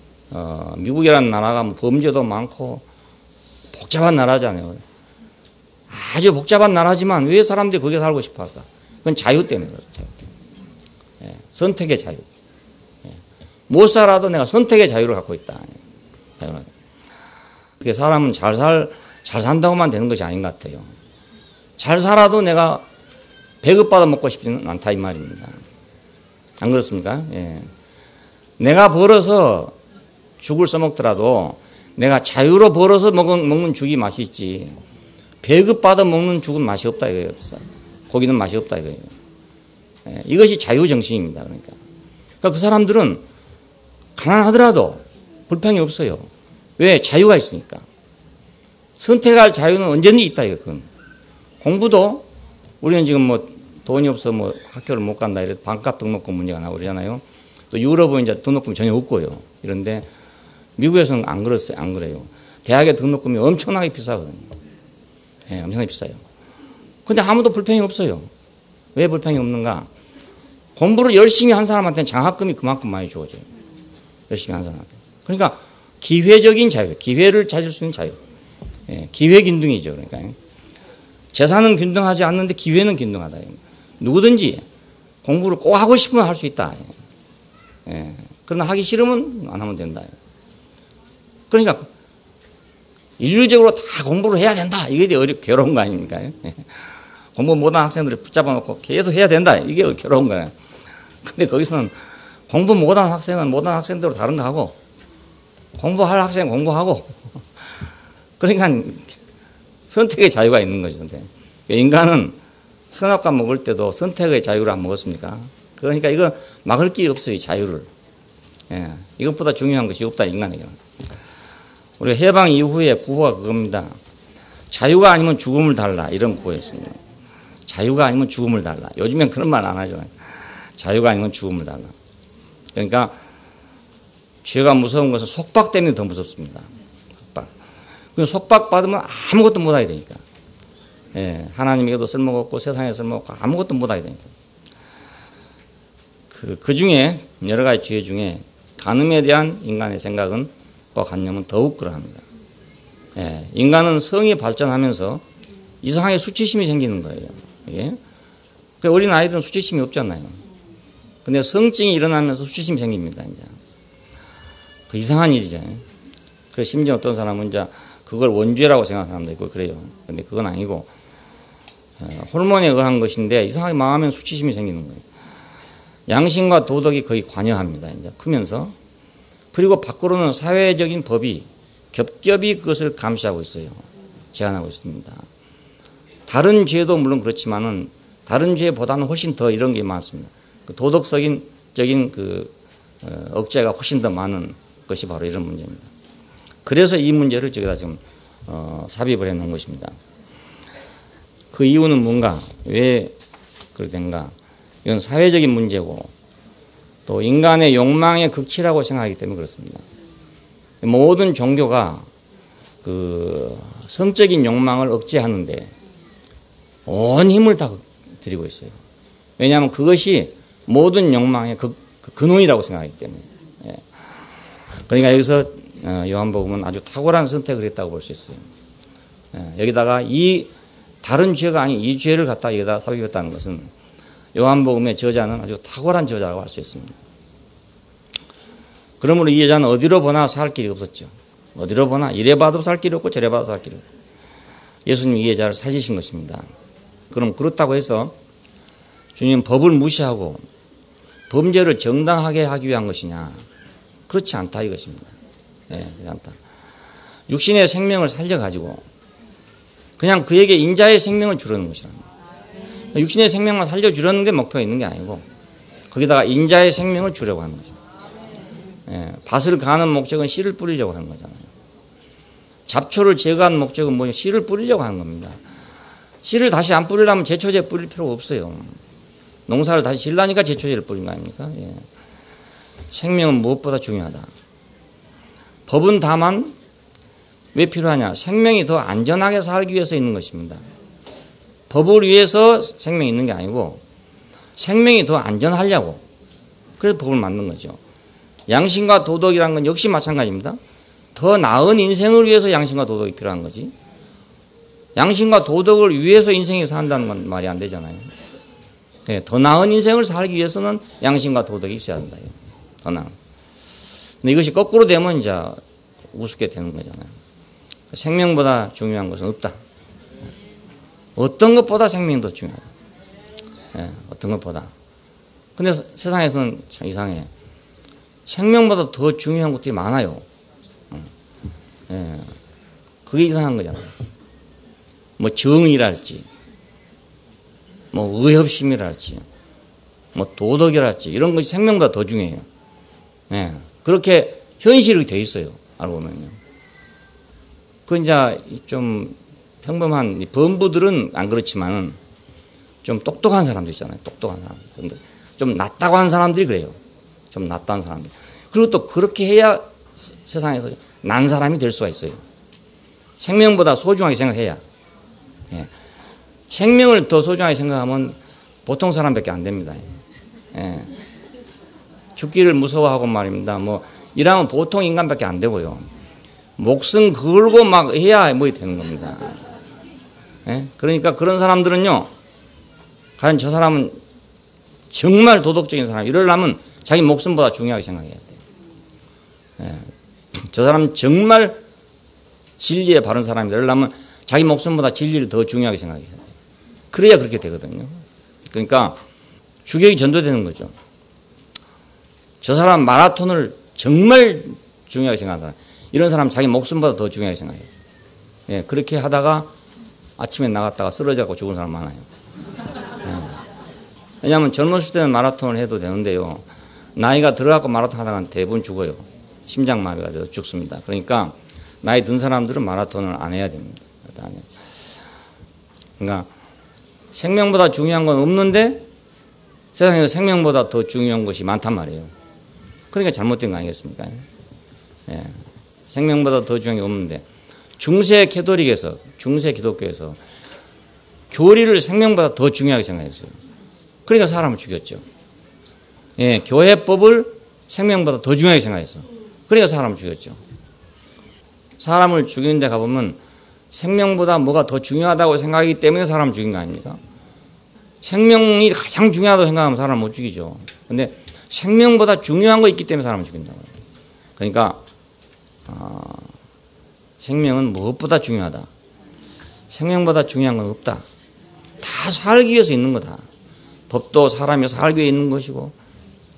미국이라는 나라가 뭐 범죄도 많고 복잡한 나라잖아요. 아주 복잡한 나라지만 왜 사람들이 거기에 살고 싶어 할까? 그건 자유 때문에 그렇죠. 예. 선택의 자유. 예. 못 살아도 내가 선택의 자유를 갖고 있다. 그게 사람은 잘 산다고만 되는 것이 아닌 것 같아요. 잘 살아도 내가 배급받아 먹고 싶지는 않다 이 말입니다. 안 그렇습니까? 예. 내가 벌어서 죽을 써먹더라도 내가 자유로 벌어서 먹는 죽이 맛이 있지. 배급받아 먹는 죽은 맛이 없다 이거예요. 고기는 맛이 없다 이거예요. 예. 이것이 자유정신입니다. 그러니까 그 사람들은 가난하더라도 불평이 없어요. 왜? 자유가 있으니까. 선택할 자유는 언제든지 있다 이거건. 공부도 우리는 지금 뭐 돈이 없어 뭐 학교를 못 간다 이래 반값 등록금 문제가 나오고 그러잖아요. 또 유럽은 이제 등록금이 전혀 없고요. 이런데 미국에서는 안 그랬어요. 안 그래요. 대학의 등록금이 엄청나게 비싸거든요. 예, 엄청나게 비싸요. 근데 아무도 불평이 없어요. 왜 불평이 없는가? 공부를 열심히 한 사람한테는 장학금이 그만큼 많이 주어져요. 열심히 한 사람한테. 그러니까 기회적인 자유, 기회를 찾을 수 있는 자유. 예, 기회 균등이죠. 그러니까 재산은 균등하지 않는데 기회는 균등하다. 누구든지 공부를 꼭 하고 싶으면 할 수 있다. 예, 그러나 하기 싫으면 안 하면 된다. 그러니까 인류적으로 다 공부를 해야 된다. 이게 괴로운 거 아닙니까? 예. 공부 못한 학생들을 붙잡아 놓고 계속 해야 된다. 이게 괴로운 거예요. 근데 거기서는 공부 못한 학생은 못한 학생대로 다른 거 하고 공부할 학생은 공부하고 그러니까 선택의 자유가 있는 거죠. 인간은 선악과 먹을 때도 선택의 자유를 안 먹었습니까? 그러니까 이거 막을 길이 없어요. 이 자유를. 예, 이것보다 중요한 것이 없다. 인간에게는. 우리가 해방 이후에 구호가 그겁니다. 자유가 아니면 죽음을 달라. 이런 구호였습니다. 자유가 아니면 죽음을 달라. 요즘엔 그런 말 안 하죠. 자유가 아니면 죽음을 달라. 그러니까 죄가 무서운 것은 속박 때문에 더 무섭습니다. 속박. 그 속박 받으면 아무것도 못하게 되니까. 예, 하나님에게도 쓸모없고 세상에 쓸모없고 아무것도 못하게 되니까. 그 중에 여러 가지 죄 중에 간음에 대한 인간의 생각은 또 관념은 더욱 그러합니다. 예, 인간은 성이 발전하면서 이상하게 수치심이 생기는 거예요. 예? 어린 아이들은 수치심이 없잖아요. 근데 성증이 일어나면서 수치심이 생깁니다. 이제 그 이상한 일이죠. 그래서 심지어 어떤 사람은 이제 그걸 원죄라고 생각하는 사람도 있고 그래요. 근데 그건 아니고 호르몬에 의한 것인데 이상하게 망하면 수치심이 생기는 거예요. 양심과 도덕이 거의 관여합니다. 이제 크면서. 그리고 밖으로는 사회적인 법이 겹겹이 그것을 감시하고 있어요. 제한하고 있습니다. 다른 죄도 물론 그렇지만은 다른 죄보다는 훨씬 더 이런 게 많습니다. 그 도덕적인 억제가 훨씬 더 많은 것이 바로 이런 문제입니다. 그래서 이 문제를 저기다 지금 삽입을 해 놓은 것입니다. 그 이유는 뭔가? 왜 그렇게 된가? 이건 사회적인 문제고 또 인간의 욕망의 극치라고 생각하기 때문에 그렇습니다. 모든 종교가 그 성적인 욕망을 억제하는데 온 힘을 다 들이고 있어요. 왜냐하면 그것이 모든 욕망의 근원이라고 생각하기 때문에. 예. 그러니까 여기서 요한복음은 아주 탁월한 선택을 했다고 볼 수 있어요. 예. 여기다가 이 다른 죄가 아닌 이 죄를 갖다 여기다 삽입했다는 것은 요한복음의 저자는 아주 탁월한 저자라고 할 수 있습니다. 그러므로 이 여자는 어디로 보나 살 길이 없었죠. 어디로 보나 이래 봐도 살 길이 없고 저래 봐도 살 길이 없고 예수님이 이 여자를 살리신 것입니다. 그럼 그렇다고 해서 주님 법을 무시하고 범죄를 정당하게 하기 위한 것이냐? 그렇지 않다 이것입니다. 네, 그렇지 않다. 육신의 생명을 살려가지고 그냥 그에게 인자의 생명을 주려는 것이랍니다. 육신의 생명만 살려주려는 게 목표가 있는 게 아니고 거기다가 인자의 생명을 주려고 하는 거죠. 예, 밭을 가는 목적은 씨를 뿌리려고 하는 거잖아요. 잡초를 제거하는 목적은 뭐냐? 씨를 뿌리려고 하는 겁니다. 씨를 다시 안 뿌리려면 제초제 뿌릴 필요가 없어요. 농사를 다시 지으려니까 제초제를 뿌린 거 아닙니까? 예. 생명은 무엇보다 중요하다. 법은 다만 왜 필요하냐? 생명이 더 안전하게 살기 위해서 있는 것입니다. 법을 위해서 생명이 있는 게 아니고 생명이 더 안전하려고 그래서 법을 만든 거죠. 양심과 도덕이라는 건 역시 마찬가지입니다. 더 나은 인생을 위해서 양심과 도덕이 필요한 거지. 양심과 도덕을 위해서 인생이 산다는 건 말이 안 되잖아요. 네, 더 나은 인생을 살기 위해서는 양심과 도덕이 있어야 한다. 더 나은. 근데 이것이 거꾸로 되면 이제 우습게 되는 거잖아요. 생명보다 중요한 것은 없다. 어떤 것보다 생명이 더 중요하다. 예, 어떤 것보다. 근데 세상에서는 참 이상해. 생명보다 더 중요한 것들이 많아요. 예, 그게 이상한 거잖아요. 뭐 정의랄지, 뭐 의협심이랄지, 뭐 도덕이랄지 이런 것이 생명보다 더 중요해요. 예, 그렇게 현실이 돼 있어요. 알고 보면요. 그 이제 좀 평범한 범부들은 안 그렇지만은 좀 똑똑한 사람들 있잖아요. 똑똑한 사람들. 근데 좀 낫다고 하는 사람들이 그래요. 좀 낫다는 사람들. 그리고 또 그렇게 해야 세상에서 난 사람이 될 수가 있어요. 생명보다 소중하게 생각해야. 예. 생명을 더 소중하게 생각하면 보통 사람밖에 안 됩니다. 예. 죽기를 무서워하고 말입니다. 뭐 이러면 보통 인간밖에 안 되고요. 목숨 걸고 막 해야 뭐 되는 겁니다. 예? 그러니까 그런 사람들은요, 과연 저 사람은 정말 도덕적인 사람, 이러려면 자기 목숨보다 중요하게 생각해야 돼요. 예. 저 사람은 정말 진리에 바른 사람이다. 이러려면 자기 목숨보다 진리를 더 중요하게 생각해야 돼요. 그래야 그렇게 되거든요. 그러니까 주객이 전도되는 거죠. 저 사람 마라톤을 정말 중요하게 생각하는 사람, 이런 사람 자기 목숨보다 더 중요하게 생각해요. 예, 그렇게 하다가 아침에 나갔다가 쓰러져서 죽은 사람 많아요. 예. 왜냐하면 젊었을 때는 마라톤을 해도 되는데요. 나이가 들어가고 마라톤 하다가 대부분 죽어요. 심장마비가 돼서 죽습니다. 그러니까 나이 든 사람들은 마라톤을 안 해야 됩니다. 그러니까 생명보다 중요한 건 없는데 세상에서 생명보다 더 중요한 것이 많단 말이에요. 그러니까 잘못된 거 아니겠습니까? 예. 생명보다 더 중요한 게 없는데 중세 캐톨릭에서, 중세 기독교에서 교리를 생명보다 더 중요하게 생각했어요. 그러니까 사람을 죽였죠. 예, 교회법을 생명보다 더 중요하게 생각했어. 그러니까 사람을 죽였죠. 사람을 죽이는 데 가보면 생명보다 뭐가 더 중요하다고 생각하기 때문에 사람을 죽인 거 아닙니까? 생명이 가장 중요하다고 생각하면 사람을 못 죽이죠. 근데 생명보다 중요한 거 있기 때문에 사람을 죽인다고요. 그러니까 생명은 무엇보다 중요하다. 생명보다 중요한 건 없다. 다 살기 위해서 있는 거다. 법도 사람이 살기 위해 있는 것이고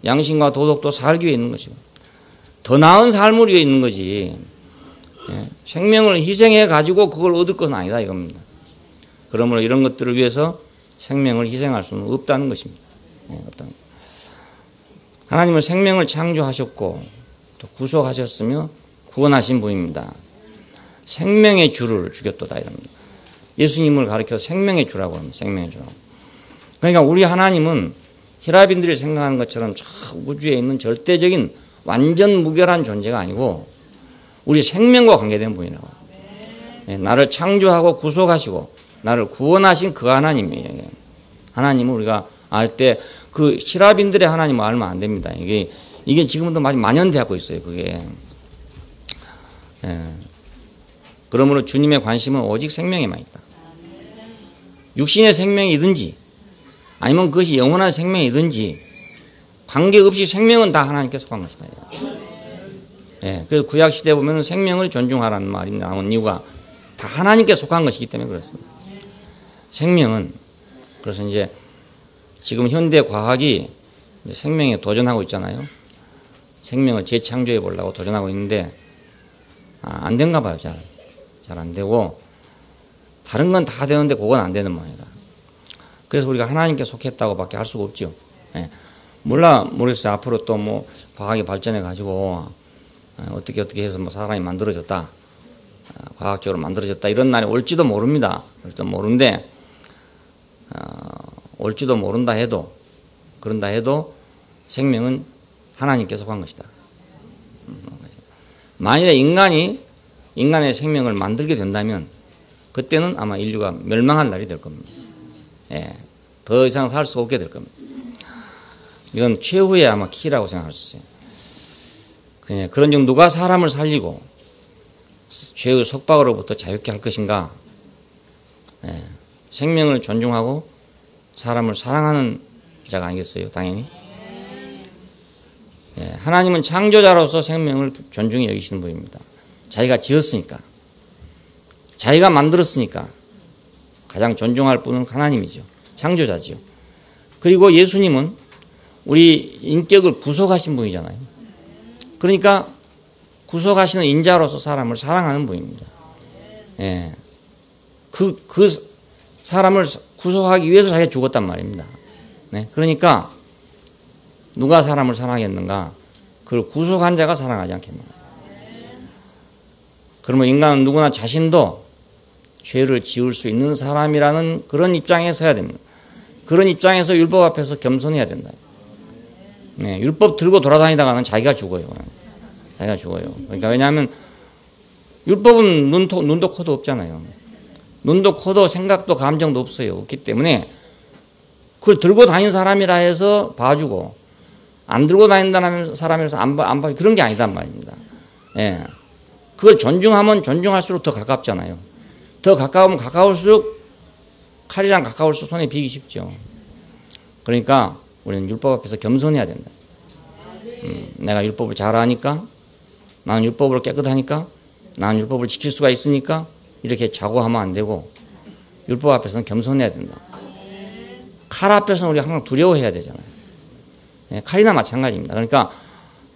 양심과 도덕도 살기 위해 있는 것이고 더 나은 삶을 위해 있는 거지. 예, 생명을 희생해 가지고 그걸 얻을 것은 아니다 이겁니다. 그러므로 이런 것들을 위해서 생명을 희생할 수는 없다는 것입니다. 예, 없다는 것. 하나님은 생명을 창조하셨고 또 구속하셨으며 구원하신 분입니다. 생명의 주를 죽였도다 이럽니다. 예수님을 가리켜 생명의 주라고 합니다. 생명의 주라고. 그러니까 우리 하나님은 히라빈들이 생각하는 것처럼 저 우주에 있는 절대적인 완전 무결한 존재가 아니고 우리 생명과 관계된 분이라고. 예, 나를 창조하고 구속하시고 나를 구원하신 그 하나님이에요. 하나님은 우리가 알 때 그 히라빈들의 하나님을 알면 안 됩니다. 이게 지금도 많이 만연되고 있어요. 그게. 예. 그러므로 주님의 관심은 오직 생명에만 있다. 육신의 생명이든지 아니면 그것이 영원한 생명이든지 관계없이 생명은 다 하나님께 속한 것이다. 예, 그래서 구약시대에 보면 생명을 존중하라는 말이 나온 이유가 다 하나님께 속한 것이기 때문에 그렇습니다. 생명은, 그래서 이제 지금 현대 과학이 생명에 도전하고 있잖아요. 생명을 재창조해 보려고 도전하고 있는데, 안 된가 봐요, 잘 안 되고, 다른 건 다 되는데 그건 안 되는 모양이다. 그래서 우리가 하나님께 속했다고 밖에 할 수가 없죠. 예. 모르겠어요. 앞으로 또 뭐 과학이 발전해 가지고, 어떻게 해서 뭐 사람이 만들어졌다. 과학적으로 만들어졌다. 이런 날이 올지도 모릅니다. 올지도 모르는데, 올지도 모른다 해도, 그런다 해도 생명은 하나님께 속한 것이다. 만일에 인간의 생명을 만들게 된다면, 그때는 아마 인류가 멸망할 날이 될 겁니다. 예. 더 이상 살 수 없게 될 겁니다. 이건 최후의 아마 키라고 생각할 수 있어요. 그런 중 누가 사람을 살리고 죄의 속박으로부터 자유케 할 것인가? 예. 생명을 존중하고 사람을 사랑하는 자가 아니겠어요? 당연히. 예. 하나님은 창조자로서 생명을 존중히 여기시는 분입니다. 자기가 지었으니까, 자기가 만들었으니까 가장 존중할 분은 하나님이죠. 창조자죠. 그리고 예수님은 우리 인격을 구속하신 분이잖아요. 그러니까 구속하시는 인자로서 사람을 사랑하는 분입니다. 예. 그 사람을 구속하기 위해서 자기가 죽었단 말입니다. 네. 그러니까 누가 사람을 사랑했는가? 그걸 구속한 자가 사랑하지 않겠는가? 그러면 인간은 누구나 자신도 죄를 지을 수 있는 사람이라는 그런 입장에 서야 됩니다. 그런 입장에서 율법 앞에서 겸손해야 된다. 네, 율법 들고 돌아다니다가는 자기가 죽어요. 자기가 죽어요. 그러니까 왜냐하면 율법은 눈도 코도 없잖아요. 눈도 코도 생각도 감정도 없어요. 없기 때문에 그걸 들고 다니는 사람이라 해서 봐주고 안 들고 다닌다는 사람이라서 안 봐 그런 게 아니단 말입니다. 예. 그걸 존중하면 존중할수록 더 가깝잖아요. 더 가까우면 가까울수록 칼이랑 가까울수록 손에 비기 쉽죠. 그러니까 우리는 율법 앞에서 겸손해야 된다. 내가 율법을 잘 아니까, 나는 율법으로 깨끗하니까, 나는 율법을 지킬 수가 있으니까 이렇게 자고하면 안 되고 율법 앞에서는 겸손해야 된다. 칼 앞에서는 우리가 항상 두려워해야 되잖아요. 예, 칼이나 마찬가지입니다. 그러니까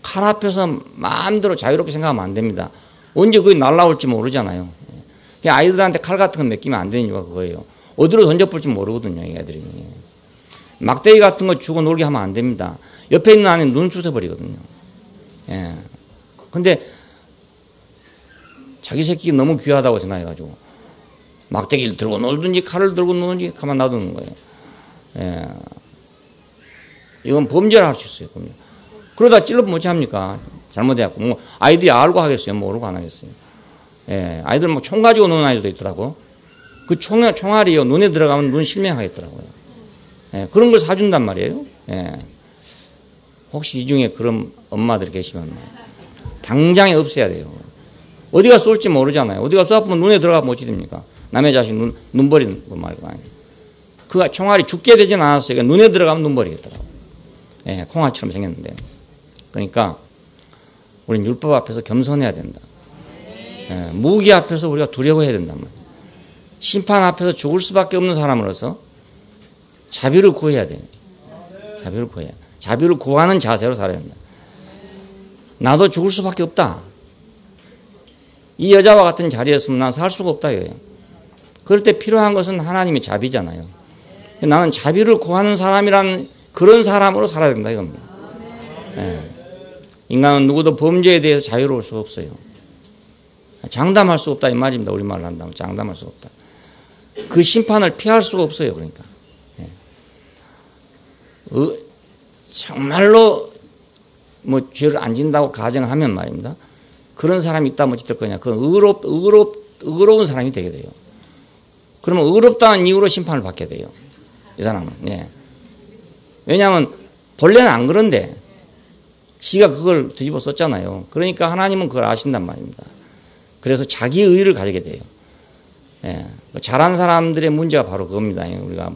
칼 앞에서 마음대로 자유롭게 생각하면 안 됩니다. 언제 그게 날라올지 모르잖아요. 그냥 아이들한테 칼 같은 거 맡기면 안 되는 이유가 그거예요. 어디로 던져볼지 모르거든요, 이 애들이. 막대기 같은 거 주고 놀게 하면 안 됩니다. 옆에 있는 아이는 눈 쑤셔버리거든요. 예. 근데 자기 새끼가 너무 귀하다고 생각해가지고 막대기를 들고 놀든지 칼을 들고 놀든지 가만 놔두는 거예요. 예. 이건 범죄를 할 수 있어요, 범죄. 그러다 찔러보면 어찌 합니까? 잘못해갖고. 뭐, 아이들이 알고 하겠어요? 모르고 안 하겠어요? 예. 아이들 뭐 총 가지고 노는 아이들도 있더라고. 그 총알이요, 눈에 들어가면 눈 실명하겠더라고요. 예. 그런 걸 사준단 말이에요. 예. 혹시 이 중에 그런 엄마들이 계시면 당장에 없애야 돼요. 어디가 쏠지 모르잖아요. 어디가 쏘아보면 눈에 들어가면 어찌 됩니까? 남의 자식 눈 버리는 거 말고. 그 총알이 죽게 되진 않았어요. 그러니까 눈에 들어가면 눈 버리겠더라고요. 예, 콩알처럼 생겼는데. 그러니까 우리는 율법 앞에서 겸손해야 된다. 예, 무기 앞에서 우리가 두려워해야 된단 말이에요. 심판 앞에서 죽을 수밖에 없는 사람으로서 자비를 구해야 돼요. 자비를 구해야. 자비를 구하는 자세로 살아야 된다. 나도 죽을 수밖에 없다. 이 여자와 같은 자리였으면 난 살 수가 없다 이거예요. 그럴 때 필요한 것은 하나님의 자비잖아요. 나는 자비를 구하는 사람이란 그런 사람으로 살아야 된다 이겁니다. 예. 인간은 누구도 범죄에 대해서 자유로울 수 없어요. 장담할 수 없다 이 말입니다. 우리말로 한다면 장담할 수 없다. 그 심판을 피할 수가 없어요. 그러니까 예. 정말로 뭐 죄를 안 진다고 가정하면 말입니다. 그런 사람이 있다면 어찌될 거냐. 그건 의로운 사람이 되게 돼요. 그러면 의롭다는 이유로 심판을 받게 돼요. 이 사람은. 예. 왜냐하면 본래는 안 그런데 지가 그걸 뒤집어 썼잖아요. 그러니까 하나님은 그걸 아신단 말입니다. 그래서 자기 의를 가지게 돼요. 예. 잘한 사람들의 문제가 바로 그겁니다. 우리가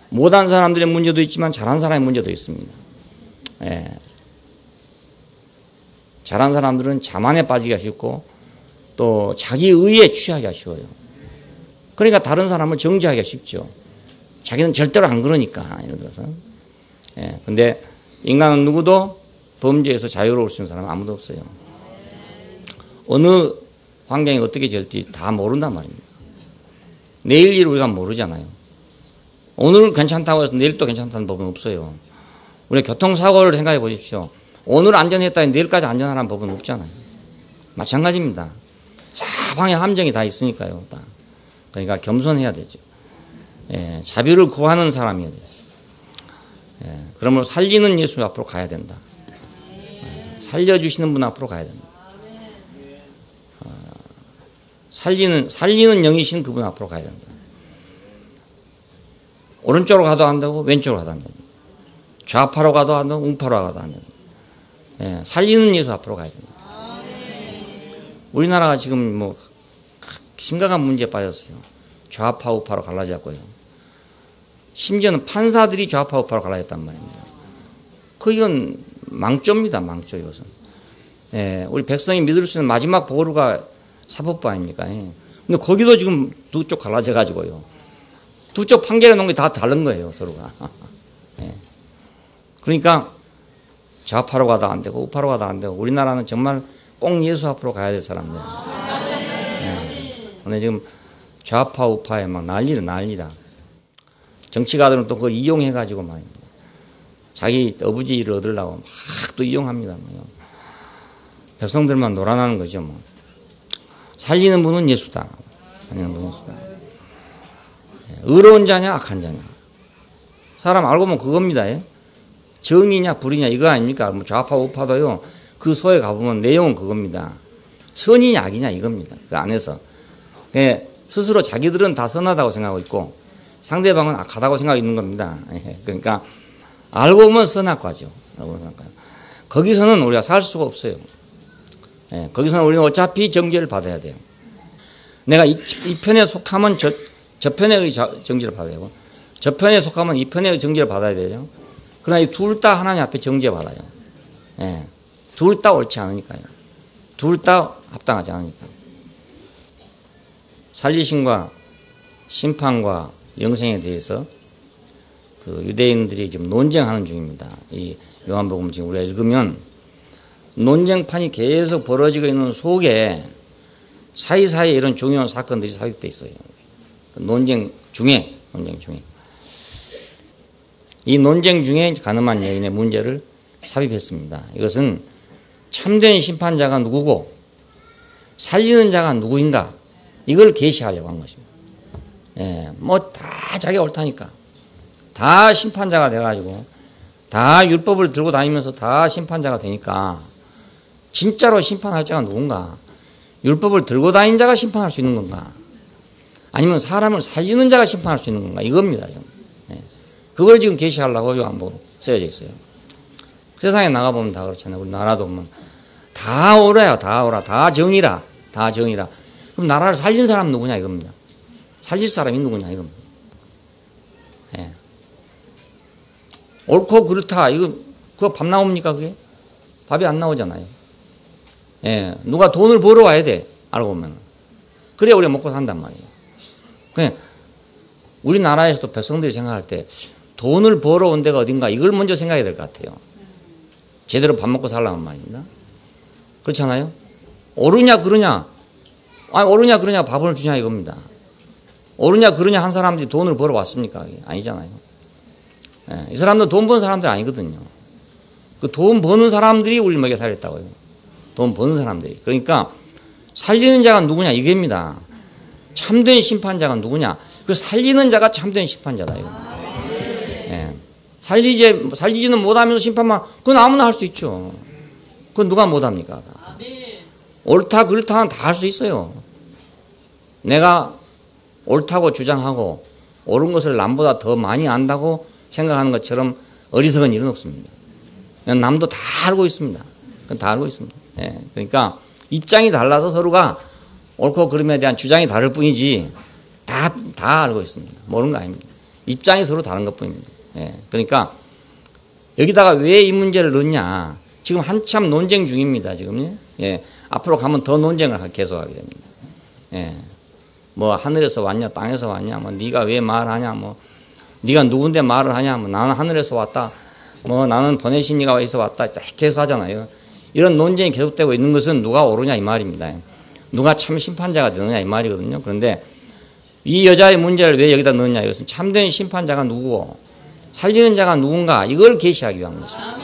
못한 사람들의 문제도 있지만 잘한 사람의 문제도 있습니다. 예. 잘한 사람들은 자만에 빠지기가 쉽고 또 자기 의에 취하기가 쉬워요. 그러니까 다른 사람을 정죄하기가 쉽죠. 자기는 절대로 안 그러니까 예를 들어서. 예. 근데 인간은 누구도 범죄에서 자유로울 수 있는 사람은 아무도 없어요. 어느 환경이 어떻게 될지 다 모른단 말입니다. 내일 일 우리가 모르잖아요. 오늘 괜찮다고 해서 내일 또 괜찮다는 법은 없어요. 우리가 교통사고를 생각해 보십시오. 오늘 안전했다 내일까지 안전하라는 법은 없잖아요. 마찬가지입니다. 사방에 함정이 다 있으니까요. 다. 그러니까 겸손해야 되죠. 예, 자비를 구하는 사람이어야 되죠. 예, 그러므로 살리는 예수 앞으로 가야 된다. 예, 살려주시는 분 앞으로 가야 된다. 살리는 영이신 그분 앞으로 가야 된다. 오른쪽으로 가도 안 되고 왼쪽으로 가도 안 된다. 좌파로 가도 안 되고 우파로 가도 안 된다. 예, 살리는 예수 앞으로 가야 됩니다. 우리나라가 지금 뭐 심각한 문제에 빠졌어요. 좌파 우파로 갈라졌고요. 심지어는 판사들이 좌파 우파로 갈라졌단 말입니다. 이건 망조입니다. 망조 이것은. 예, 우리 백성이 믿을 수 있는 마지막 보루가 사법부 아닙니까? 예. 근데 거기도 지금 두 쪽 갈라져 가지고요. 두 쪽 판결해 놓은 게 다 다른 거예요, 서로가. 예. 그러니까 좌파로 가다 안 되고 우파로 가다 안 되고 우리나라는 정말 꼭 예수 앞으로 가야 될 사람들. 예. 근데 지금 좌파 우파에 막 난리라. 정치가들은 또 그걸 이용해 가지고 말입니다. 자기 어부지를 얻으려고 막 또 이용합니다. 백성들만 놀아나는 거죠. 뭐. 살리는 분은 예수다. 살리는 분은 예수다. 의로운 자냐 악한 자냐. 사람 알고 보면 그겁니다. 정의냐 불의냐 이거 아닙니까? 뭐 좌파 우파도요. 그 소에 가보면 내용은 그겁니다. 선이냐 악이냐 이겁니다. 그 안에서. 스스로 자기들은 다 선하다고 생각하고 있고 상대방은 악하다고 생각하고 있는 겁니다. 그러니까 알고 보면 선악과죠. 거기서는 우리가 살 수가 없어요. 거기서는 우리는 어차피 정죄를 받아야 돼요. 내가 이 편에 속하면 저 편의 정죄를 받아야 되고 저 편에 속하면 이 편의 정죄를 받아야 되죠. 그러나 이 둘 다 하나님 앞에 정죄받아요. 둘 다 옳지 않으니까요. 둘 다 합당하지 않으니까. 살리심과 심판과 영생에 대해서 그 유대인들이 지금 논쟁하는 중입니다. 이 요한복음 지금 우리가 읽으면 논쟁판이 계속 벌어지고 있는 속에 사이사이에 이런 중요한 사건들이 삽입되어 있어요. 논쟁 중에 이 논쟁 중에 가늠한 여인의 문제를 삽입했습니다. 이것은 참된 심판자가 누구고 살리는 자가 누구인가 이걸 계시하려고 한 것입니다. 뭐 다 자기가 옳다니까 다 심판자가 돼가지고 다 율법을 들고 다니면서 다 심판자가 되니까 진짜로 심판할 자가 누군가? 율법을 들고 다니는 자가 심판할 수 있는 건가? 아니면 사람을 살리는 자가 심판할 수 있는 건가? 이겁니다. 그걸 지금 계시하려고 요한복음 쓰여져 있어요. 세상에 나가보면 다 그렇잖아요. 우리나라도 보면 다 옳아요. 다 옳아. 다 정의라. 그럼 나라를 살린 사람 누구냐 이겁니다. 살릴 사람이 누구냐 이겁니다. 옳고 그렇다. 이거 그거 밥 나옵니까 그게? 밥이 안 나오잖아요. 누가 돈을 벌어 와야 돼. 알고 보면. 그래야 우리가 먹고 산단 말이에요. 그냥 우리나라에서도 백성들이 생각할 때 돈을 벌어 온 데가 어딘가 이걸 먼저 생각해야 될 것 같아요. 제대로 밥 먹고 살라는 말입니다. 그렇잖아요. 옳으냐 그러냐. 옳으냐 그러냐 밥을 주냐 이겁니다. 옳으냐 그러냐 한 사람들이 돈을 벌어 왔습니까? 아니잖아요. 이 사람들 돈 버는 사람들 아니거든요. 그 돈 버는 사람들이 우리 먹여 살렸다고요. 돈 버는 사람들이. 그러니까 살리는 자가 누구냐 이겁니다. 참된 심판자가 누구냐. 그 살리는 자가 참된 심판자다. 살리지는 못하면서 심판만 그건 아무나 할 수 있죠. 그건 누가 못합니까? 옳다 그렇다는 다 할 수 있어요. 내가 옳다고 주장하고 옳은 것을 남보다 더 많이 안다고 생각하는 것처럼 어리석은 일은 없습니다. 남도 다 알고 있습니다. 그건 다 알고 있습니다. 그러니까 입장이 달라서 서로가 옳고 그름에 대한 주장이 다를 뿐이지 다 알고 있습니다. 모르는 거 아닙니다. 입장이 서로 다른 것 뿐입니다. 그러니까 여기다가 왜 이 문제를 넣냐. 지금 한참 논쟁 중입니다. 지금. 앞으로 가면 더 논쟁을 계속하게 됩니다. 뭐 하늘에서 왔냐 땅에서 왔냐 뭐 네가 왜 말하냐 뭐 네가 누군데 말을 하냐 뭐 나는 하늘에서 왔다 뭐 나는 보내신 이가 어디서 왔다 계속 하잖아요. 이런 논쟁이 계속되고 있는 것은 누가 옳으냐 이 말입니다. 누가 참 심판자가 되느냐 이 말이거든요. 그런데 이 여자의 문제를 왜 여기다 넣느냐 이것은 참된 심판자가 누구고 살리는 자가 누군가 이걸 계시하기 위한 것입니다.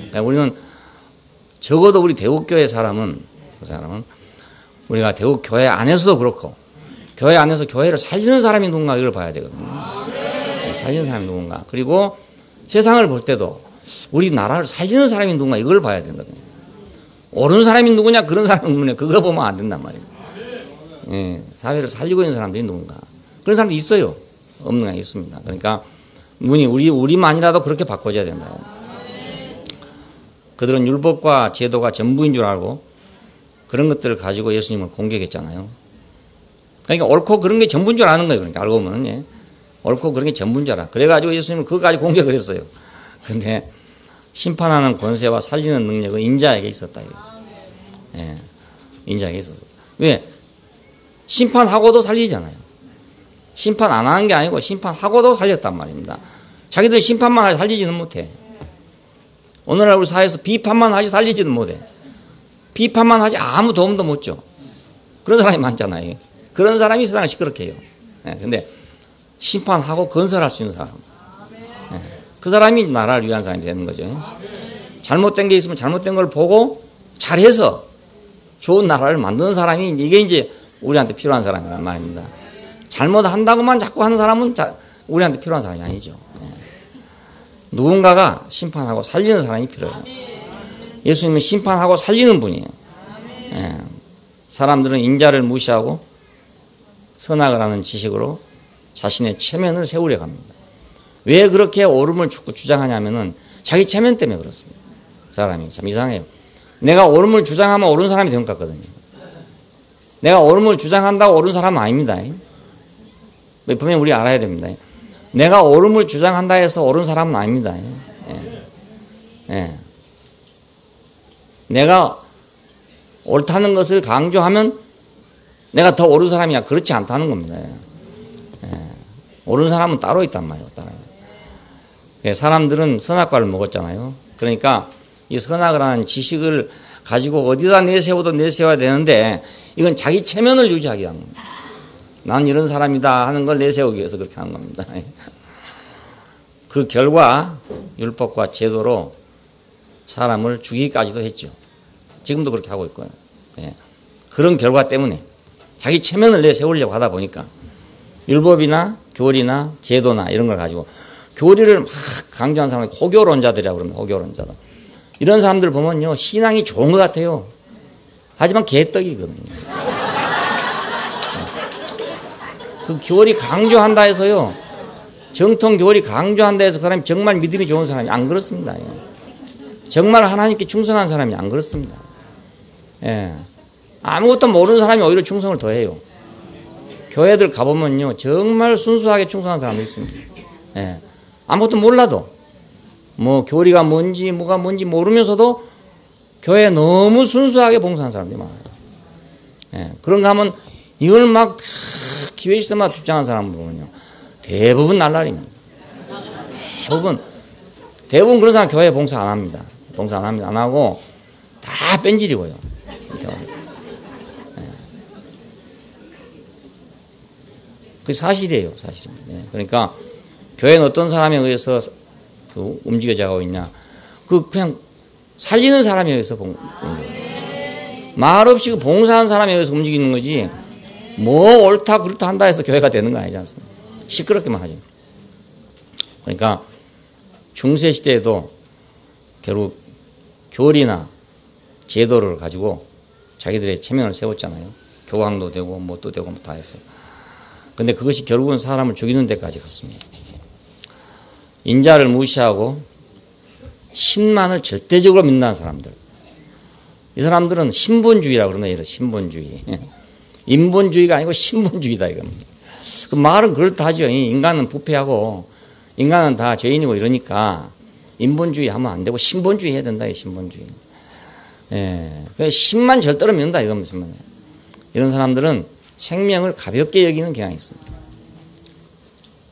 그러니까 우리는 적어도 우리 대국교회 사람은 우리가 대국교회 안에서도 그렇고 교회 안에서 교회를 살리는 사람이 누군가 이걸 봐야 되거든요. 살리는 사람이 누군가. 그리고 세상을 볼 때도 우리나라를 살리는 사람이 누군가 이걸 봐야 되거든요. 옳은 사람이 누구냐 그런 사람이 누구냐 그거 보면 안 된단 말이에요. 사회를 살리고 있는 사람들이 누군가. 그런 사람도 있어요. 없는 게 있습니다. 그러니까 눈이 우리만이라도 그렇게 바꿔줘야 된다. 그들은 율법과 제도가 전부인 줄 알고 그런 것들을 가지고 예수님을 공격했잖아요. 그러니까 옳고 그런 게 전부인 줄 아는 거예요. 그러니까 알고 보면 옳고 그런 게 전부인 줄 알아. 그래가지고 예수님은 그거 가지고 공격을 했어요. 근데 심판하는 권세와 살리는 능력은 인자에게 있었다. 예, 인자에게 있었어. 왜? 심판하고도 살리잖아요. 심판 안 하는 게 아니고 심판하고도 살렸단 말입니다. 자기들 심판만 하지 살리지는 못해. 오늘날 우리 사회에서 비판만 하지 살리지는 못해. 비판만 하지 아무 도움도 못 줘. 그런 사람이 많잖아요. 그런 사람이 세상을 시끄럽게 해요. 예, 근데 심판하고 건설할 수 있는 사람. 예, 그 사람이 나라를 위한 사람이 되는 거죠. 잘못된 게 있으면 잘못된 걸 보고 잘해서 좋은 나라를 만드는 사람이 이게 이제 우리한테 필요한 사람이란 말입니다. 잘못한다고만 자꾸 하는 사람은 우리한테 필요한 사람이 아니죠. 예. 누군가가 심판하고 살리는 사람이 필요해요. 예수님은 심판하고 살리는 분이에요. 예. 사람들은 인자를 무시하고 선악을 하는 지식으로 자신의 체면을 세우려 합니다. 왜 그렇게 옳음을 주장하냐면은 자기 체면 때문에 그렇습니다. 사람이 참 이상해요. 내가 옳음을 주장하면 옳은 사람이 된 것 같거든요. 내가 옳음을 주장한다고 옳은 사람은 아닙니다. 분명히 우리 알아야 됩니다. 내가 옳음을 주장한다 해서 옳은 사람은 아닙니다. 예. 예. 내가 옳다는 것을 강조하면 내가 더 옳은 사람이야. 그렇지 않다는 겁니다. 예. 옳은 사람은 따로 있단 말이에요. 따로. 예. 사람들은 선악과를 먹었잖아요. 그러니까 이 선악을 하는 지식을 가지고 어디다 내세워도 내세워야 되는데 이건 자기 체면을 유지하기 위한 겁니다. 난 이런 사람이다 하는 걸 내세우기 위해서 그렇게 하는 겁니다. 그 결과 율법과 제도로 사람을 죽이기까지도 했죠. 지금도 그렇게 하고 있고요. 예. 그런 결과 때문에 자기 체면을 내세우려고 하다 보니까 율법이나 교리나 제도나 이런 걸 가지고 교리를 막 강조한 사람이 호교론자들이라고 그럽니다. 호교론자들. 이런 사람들 보면요. 신앙이 좋은 것 같아요. 하지만 개떡이거든요. 그 교리 강조한다 해서요. 정통 교리 강조한다 해서 그 사람이 정말 믿음이 좋은 사람이 안 그렇습니다. 정말 하나님께 충성한 사람이 안 그렇습니다. 예. 아무것도 모르는 사람이 오히려 충성을 더해요. 교회들 가보면요. 정말 순수하게 충성한 사람도 있습니다. 예. 아무것도 몰라도 뭐 교리가 뭔지 뭐가 뭔지 모르면서도 교회에 너무 순수하게 봉사하는 사람들이 많아요. 예. 그런가 하면 이걸 막 기회 있어만 주장하는 사람 보면요. 대부분 날라리입니다. 대부분 그런 사람 교회에 봉사 안 합니다. 봉사 안 합니다. 안 하고 다 뺀질이고요. 예. 그게 사실이에요. 사실입니다. 예. 그러니까 교회는 어떤 사람에 의해서 움직여져가고 있냐. 그냥 살리는 사람에 의해서 말없이 봉사하는 사람에 의해서 움직이는 거지 뭐 옳다 그렇다 한다 해서 교회가 되는 거 아니지 않습니까? 시끄럽게만 하지. 그러니까 중세시대에도 결국 교리나 제도를 가지고 자기들의 체면을 세웠잖아요. 교황도 되고 뭣도 되고 다 했어요. 근데 그것이 결국은 사람을 죽이는 데까지 갔습니다. 인자를 무시하고 신만을 절대적으로 믿는 사람들. 이 사람들은 신본주의라고 그러나 이런 신본주의. 인본주의가 아니고 신본주의다 이겁니다. 그 말은 그렇다 하죠. 인간은 부패하고 인간은 다 죄인이고 이러니까 인본주의 하면 안 되고 신본주의 해야 된다. 신본주의. 예. 신만 절대로 믿는다 이겁니다. 이런 사람들은 생명을 가볍게 여기는 경향이 있습니다.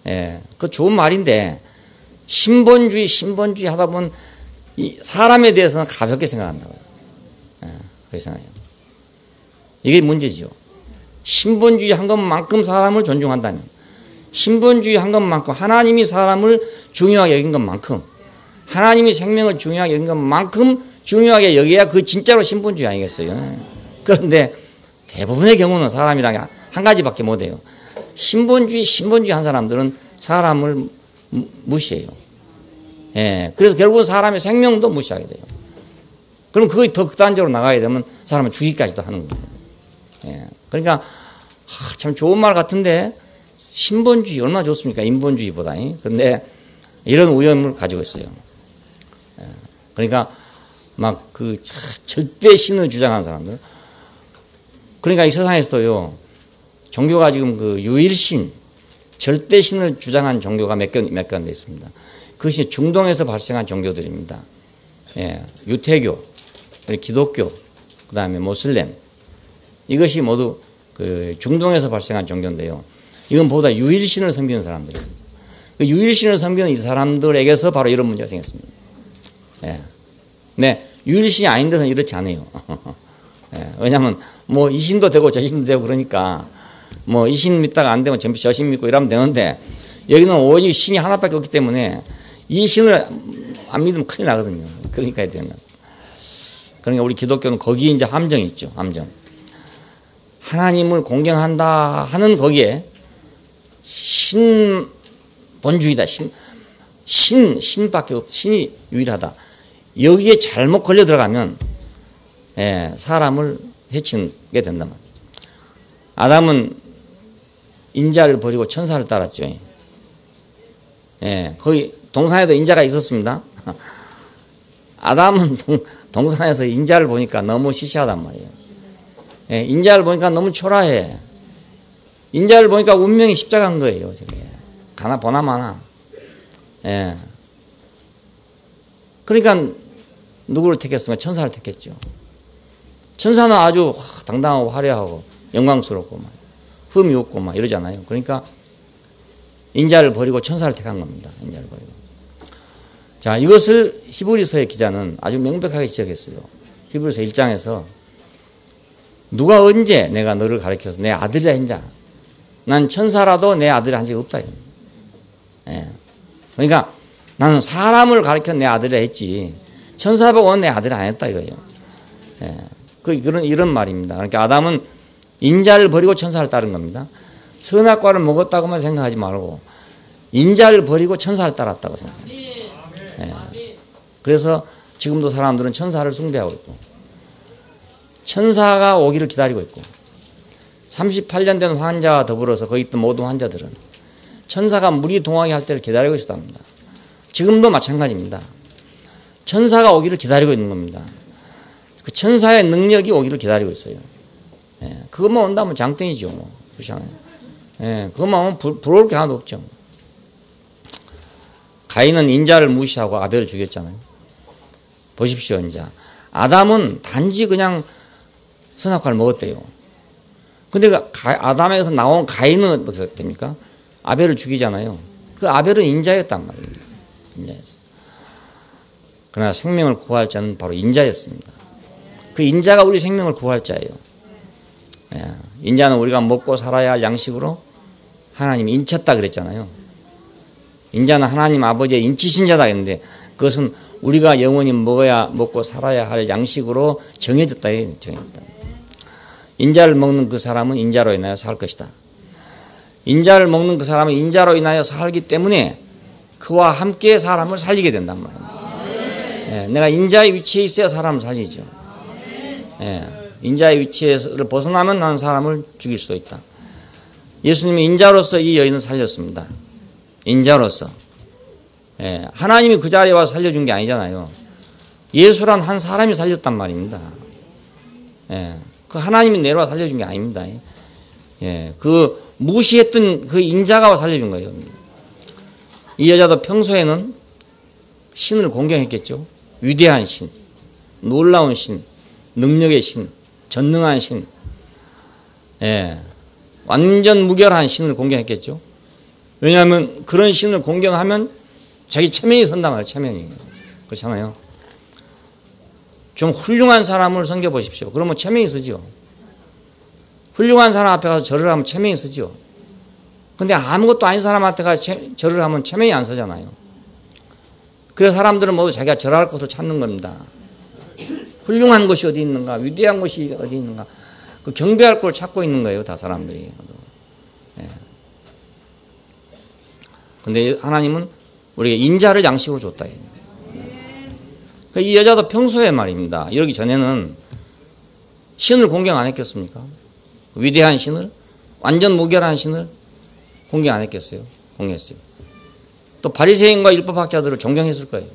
예. 그 좋은 말인데 신본주의 하다 보면 이 사람에 대해서는 가볍게 생각한다고요. 예. 그렇게 생각해요. 이게 문제죠. 신본주의 한 것만큼 사람을 존중한다면 신본주의 한 것만큼 하나님이 사람을 중요하게 여긴 것만큼 하나님이 생명을 중요하게 여긴 것만큼 중요하게 여겨야 그 진짜로 신본주의 아니겠어요. 그런데 대부분의 경우는 사람이랑 한 가지밖에 못해요. 신본주의 한 사람들은 사람을 무시해요. 예, 그래서 결국은 사람의 생명도 무시하게 돼요. 그럼 그게 더 극단적으로 나가게 되면 사람을 죽이기까지도 하는 거예요. 예, 그러니까 참 좋은 말 같은데 신본주의 얼마나 좋습니까? 인본주의보다. 그런데 이런 위험을 가지고 있어요. 예, 그러니까 막 그 절대 신을 주장하는 사람들. 그러니까 이 세상에서도요 종교가 지금 그 유일신 절대 신을 주장한 종교가 몇 개 돼 있습니다. 그것이 중동에서 발생한 종교들입니다. 예, 유태교, 기독교, 그 다음에 모슬렘, 이것이 모두 그 중동에서 발생한 종교인데요. 이건 보다 유일신을 섬기는 사람들이에요. 그 유일신을 섬기는 이 사람들에게서 바로 이런 문제가 생겼습니다. 예. 네, 유일신이 아닌 데서는 이렇지 않아요. 예, 왜냐하면 뭐 이 신도 되고 저 신도 되고 그러니까 뭐 이 신 믿다가 안 되면 저 신 믿고 이러면 되는데 여기는 오직 신이 하나밖에 없기 때문에 이 신을 안 믿으면 큰일 나거든요. 그러니까 해야 되는. 그러니까 우리 기독교는 거기에 이제 함정이 있죠. 함정. 하나님을 공경한다 하는 거기에 신본주의다. 신밖에 없, 신이 유일하다. 여기에 잘못 걸려 들어가면 예, 사람을 해치게 된단 말이에요. 아담은 인자를 버리고 천사를 따랐죠. 예, 거기 동산에도 인자가 있었습니다. 아담은 동산에서 인자를 보니까 너무 시시하단 말이에요. 예, 인자를 보니까 너무 초라해. 인자를 보니까 운명이 십자가인 거예요. 저게. 가나 보나 마나. 예. 그러니까 누구를 택했으면 천사를 택했죠. 천사는 아주 당당하고 화려하고 영광스럽고 막 흠이 없고 막 이러잖아요. 그러니까 인자를 버리고 천사를 택한 겁니다. 인자를 버리고. 자, 이것을 히브리서의 기자는 아주 명백하게 지적했어요. 히브리서 1장에서 누가 언제 내가 너를 가르쳐서 내 아들이라 했냐? 난 천사라도 내 아들이 한 적이 없다. 예. 그러니까 나는 사람을 가르쳐 내 아들이라 했지 천사 보고 내 아들이 안 했다 이거예요. 예. 이런 말입니다. 그러니까 아담은 인자를 버리고 천사를 따른 겁니다. 선악과를 먹었다고만 생각하지 말고 인자를 버리고 천사를 따랐다고 생각합니다. 예. 그래서 지금도 사람들은 천사를 숭배하고 있고 천사가 오기를 기다리고 있고 38년 된 환자와 더불어서 거기 있던 모든 환자들은 천사가 무리 동하게 할 때를 기다리고 있었답니다. 지금도 마찬가지입니다. 천사가 오기를 기다리고 있는 겁니다. 그 천사의 능력이 오기를 기다리고 있어요. 예, 그것만 온다면 장땡이죠. 뭐. 그렇잖아요. 예, 그것만 오면 부러울 게 하나도 없죠. 가인은 인자를 무시하고 아벨을 죽였잖아요. 보십시오, 인자. 아담은 단지 그냥 선악과를 먹었대요. 근데 아담에서 나온 가인은 어떻게 됩니까? 아벨을 죽이잖아요. 그 아벨은 인자였단 말입니다. 인자였어요. 그러나 생명을 구할 자는 바로 인자였습니다. 그 인자가 우리 생명을 구할 자예요. 예. 인자는 우리가 먹고 살아야 할 양식으로 하나님이 인쳤다 그랬잖아요. 인자는 하나님 아버지의 인치신자다 했는데 그것은 우리가 영원히 먹고 살아야 할 양식으로 정해졌다. 정해졌다. 인자를 먹는 그 사람은 인자로 인하여 살 것이다. 인자를 먹는 그 사람은 인자로 인하여 살기 때문에 그와 함께 사람을 살리게 된단 말입니다. 예, 내가 인자의 위치에 있어야 사람을 살리죠. 예, 인자의 위치를 벗어나면 나는 사람을 죽일 수도 있다. 예수님이 인자로서 이 여인을 살렸습니다. 인자로서. 예, 하나님이 그 자리에 와서 살려준 게 아니잖아요. 예수란 한 사람이 살렸단 말입니다. 예, 그 하나님이 내려와 살려준 게 아닙니다. 예, 그 무시했던 그 인자가 와 살려준 거예요. 이 여자도 평소에는 신을 공경했겠죠. 위대한 신, 놀라운 신, 능력의 신, 전능한 신, 예, 완전 무결한 신을 공경했겠죠. 왜냐하면 그런 신을 공경하면 자기 체면이 선단 말이에요. 체면이. 그렇잖아요. 좀 훌륭한 사람을 섬겨보십시오. 그러면 체면이 서죠. 훌륭한 사람 앞에 가서 절을 하면 체면이 서죠. 근데 아무것도 아닌 사람 앞에 가서 절을 하면 체면이 안 서잖아요. 그래서 사람들은 모두 자기가 절할 곳을 찾는 겁니다. 훌륭한 것이 어디 있는가, 위대한 것이 어디 있는가, 그 경배할 걸 찾고 있는 거예요, 다 사람들이. 예. 근데 하나님은 우리에게 인자를 양식으로 줬다. 그러니까 이 여자도 평소에 말입니다. 이러기 전에는 신을 공경 안 했겠습니까? 위대한 신을, 완전 무결한 신을 공경 안 했겠어요? 공경했어요. 또 바리새인과 율법학자들을 존경했을 거예요.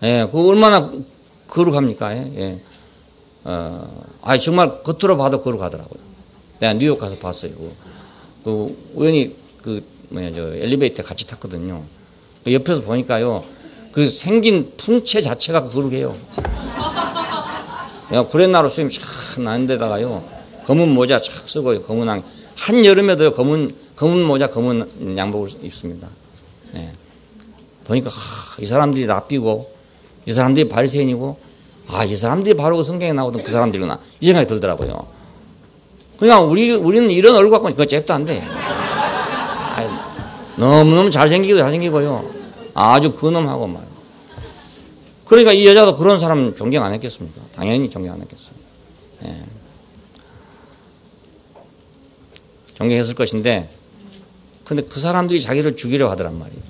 예, 그거 얼마나 거룩합니까? 예. 정말 겉으로 봐도 거룩하더라고요. 내가 뉴욕 가서 봤어요. 우연히 엘리베이터 같이 탔거든요. 옆에서 보니까요, 그 생긴 풍채 자체가 그러게요. 구렛나루 수염이 쫙 나는 데다가요, 검은 모자 쫙 쓰고요, 검은 안, 한 여름에도요, 검은 모자, 검은 양복을 입습니다. 예. 보니까, 이 사람들이 랍비고, 이 사람들이 바리새인이고, 이 사람들이 바로 그 성경에 나오던 그 사람들이구나. 이 생각이 들더라고요. 그러니까 우리는 이런 얼굴 갖고는 그거 잽도 안 돼. 너무너무 잘생기고요. 아주 근엄하고 말. 그러니까 이 여자도 그런 사람 존경 안 했겠습니까? 당연히 존경 안 했겠어요. 예. 존경했을 것인데, 근데 그 사람들이 자기를 죽이려 하더란 말이에요.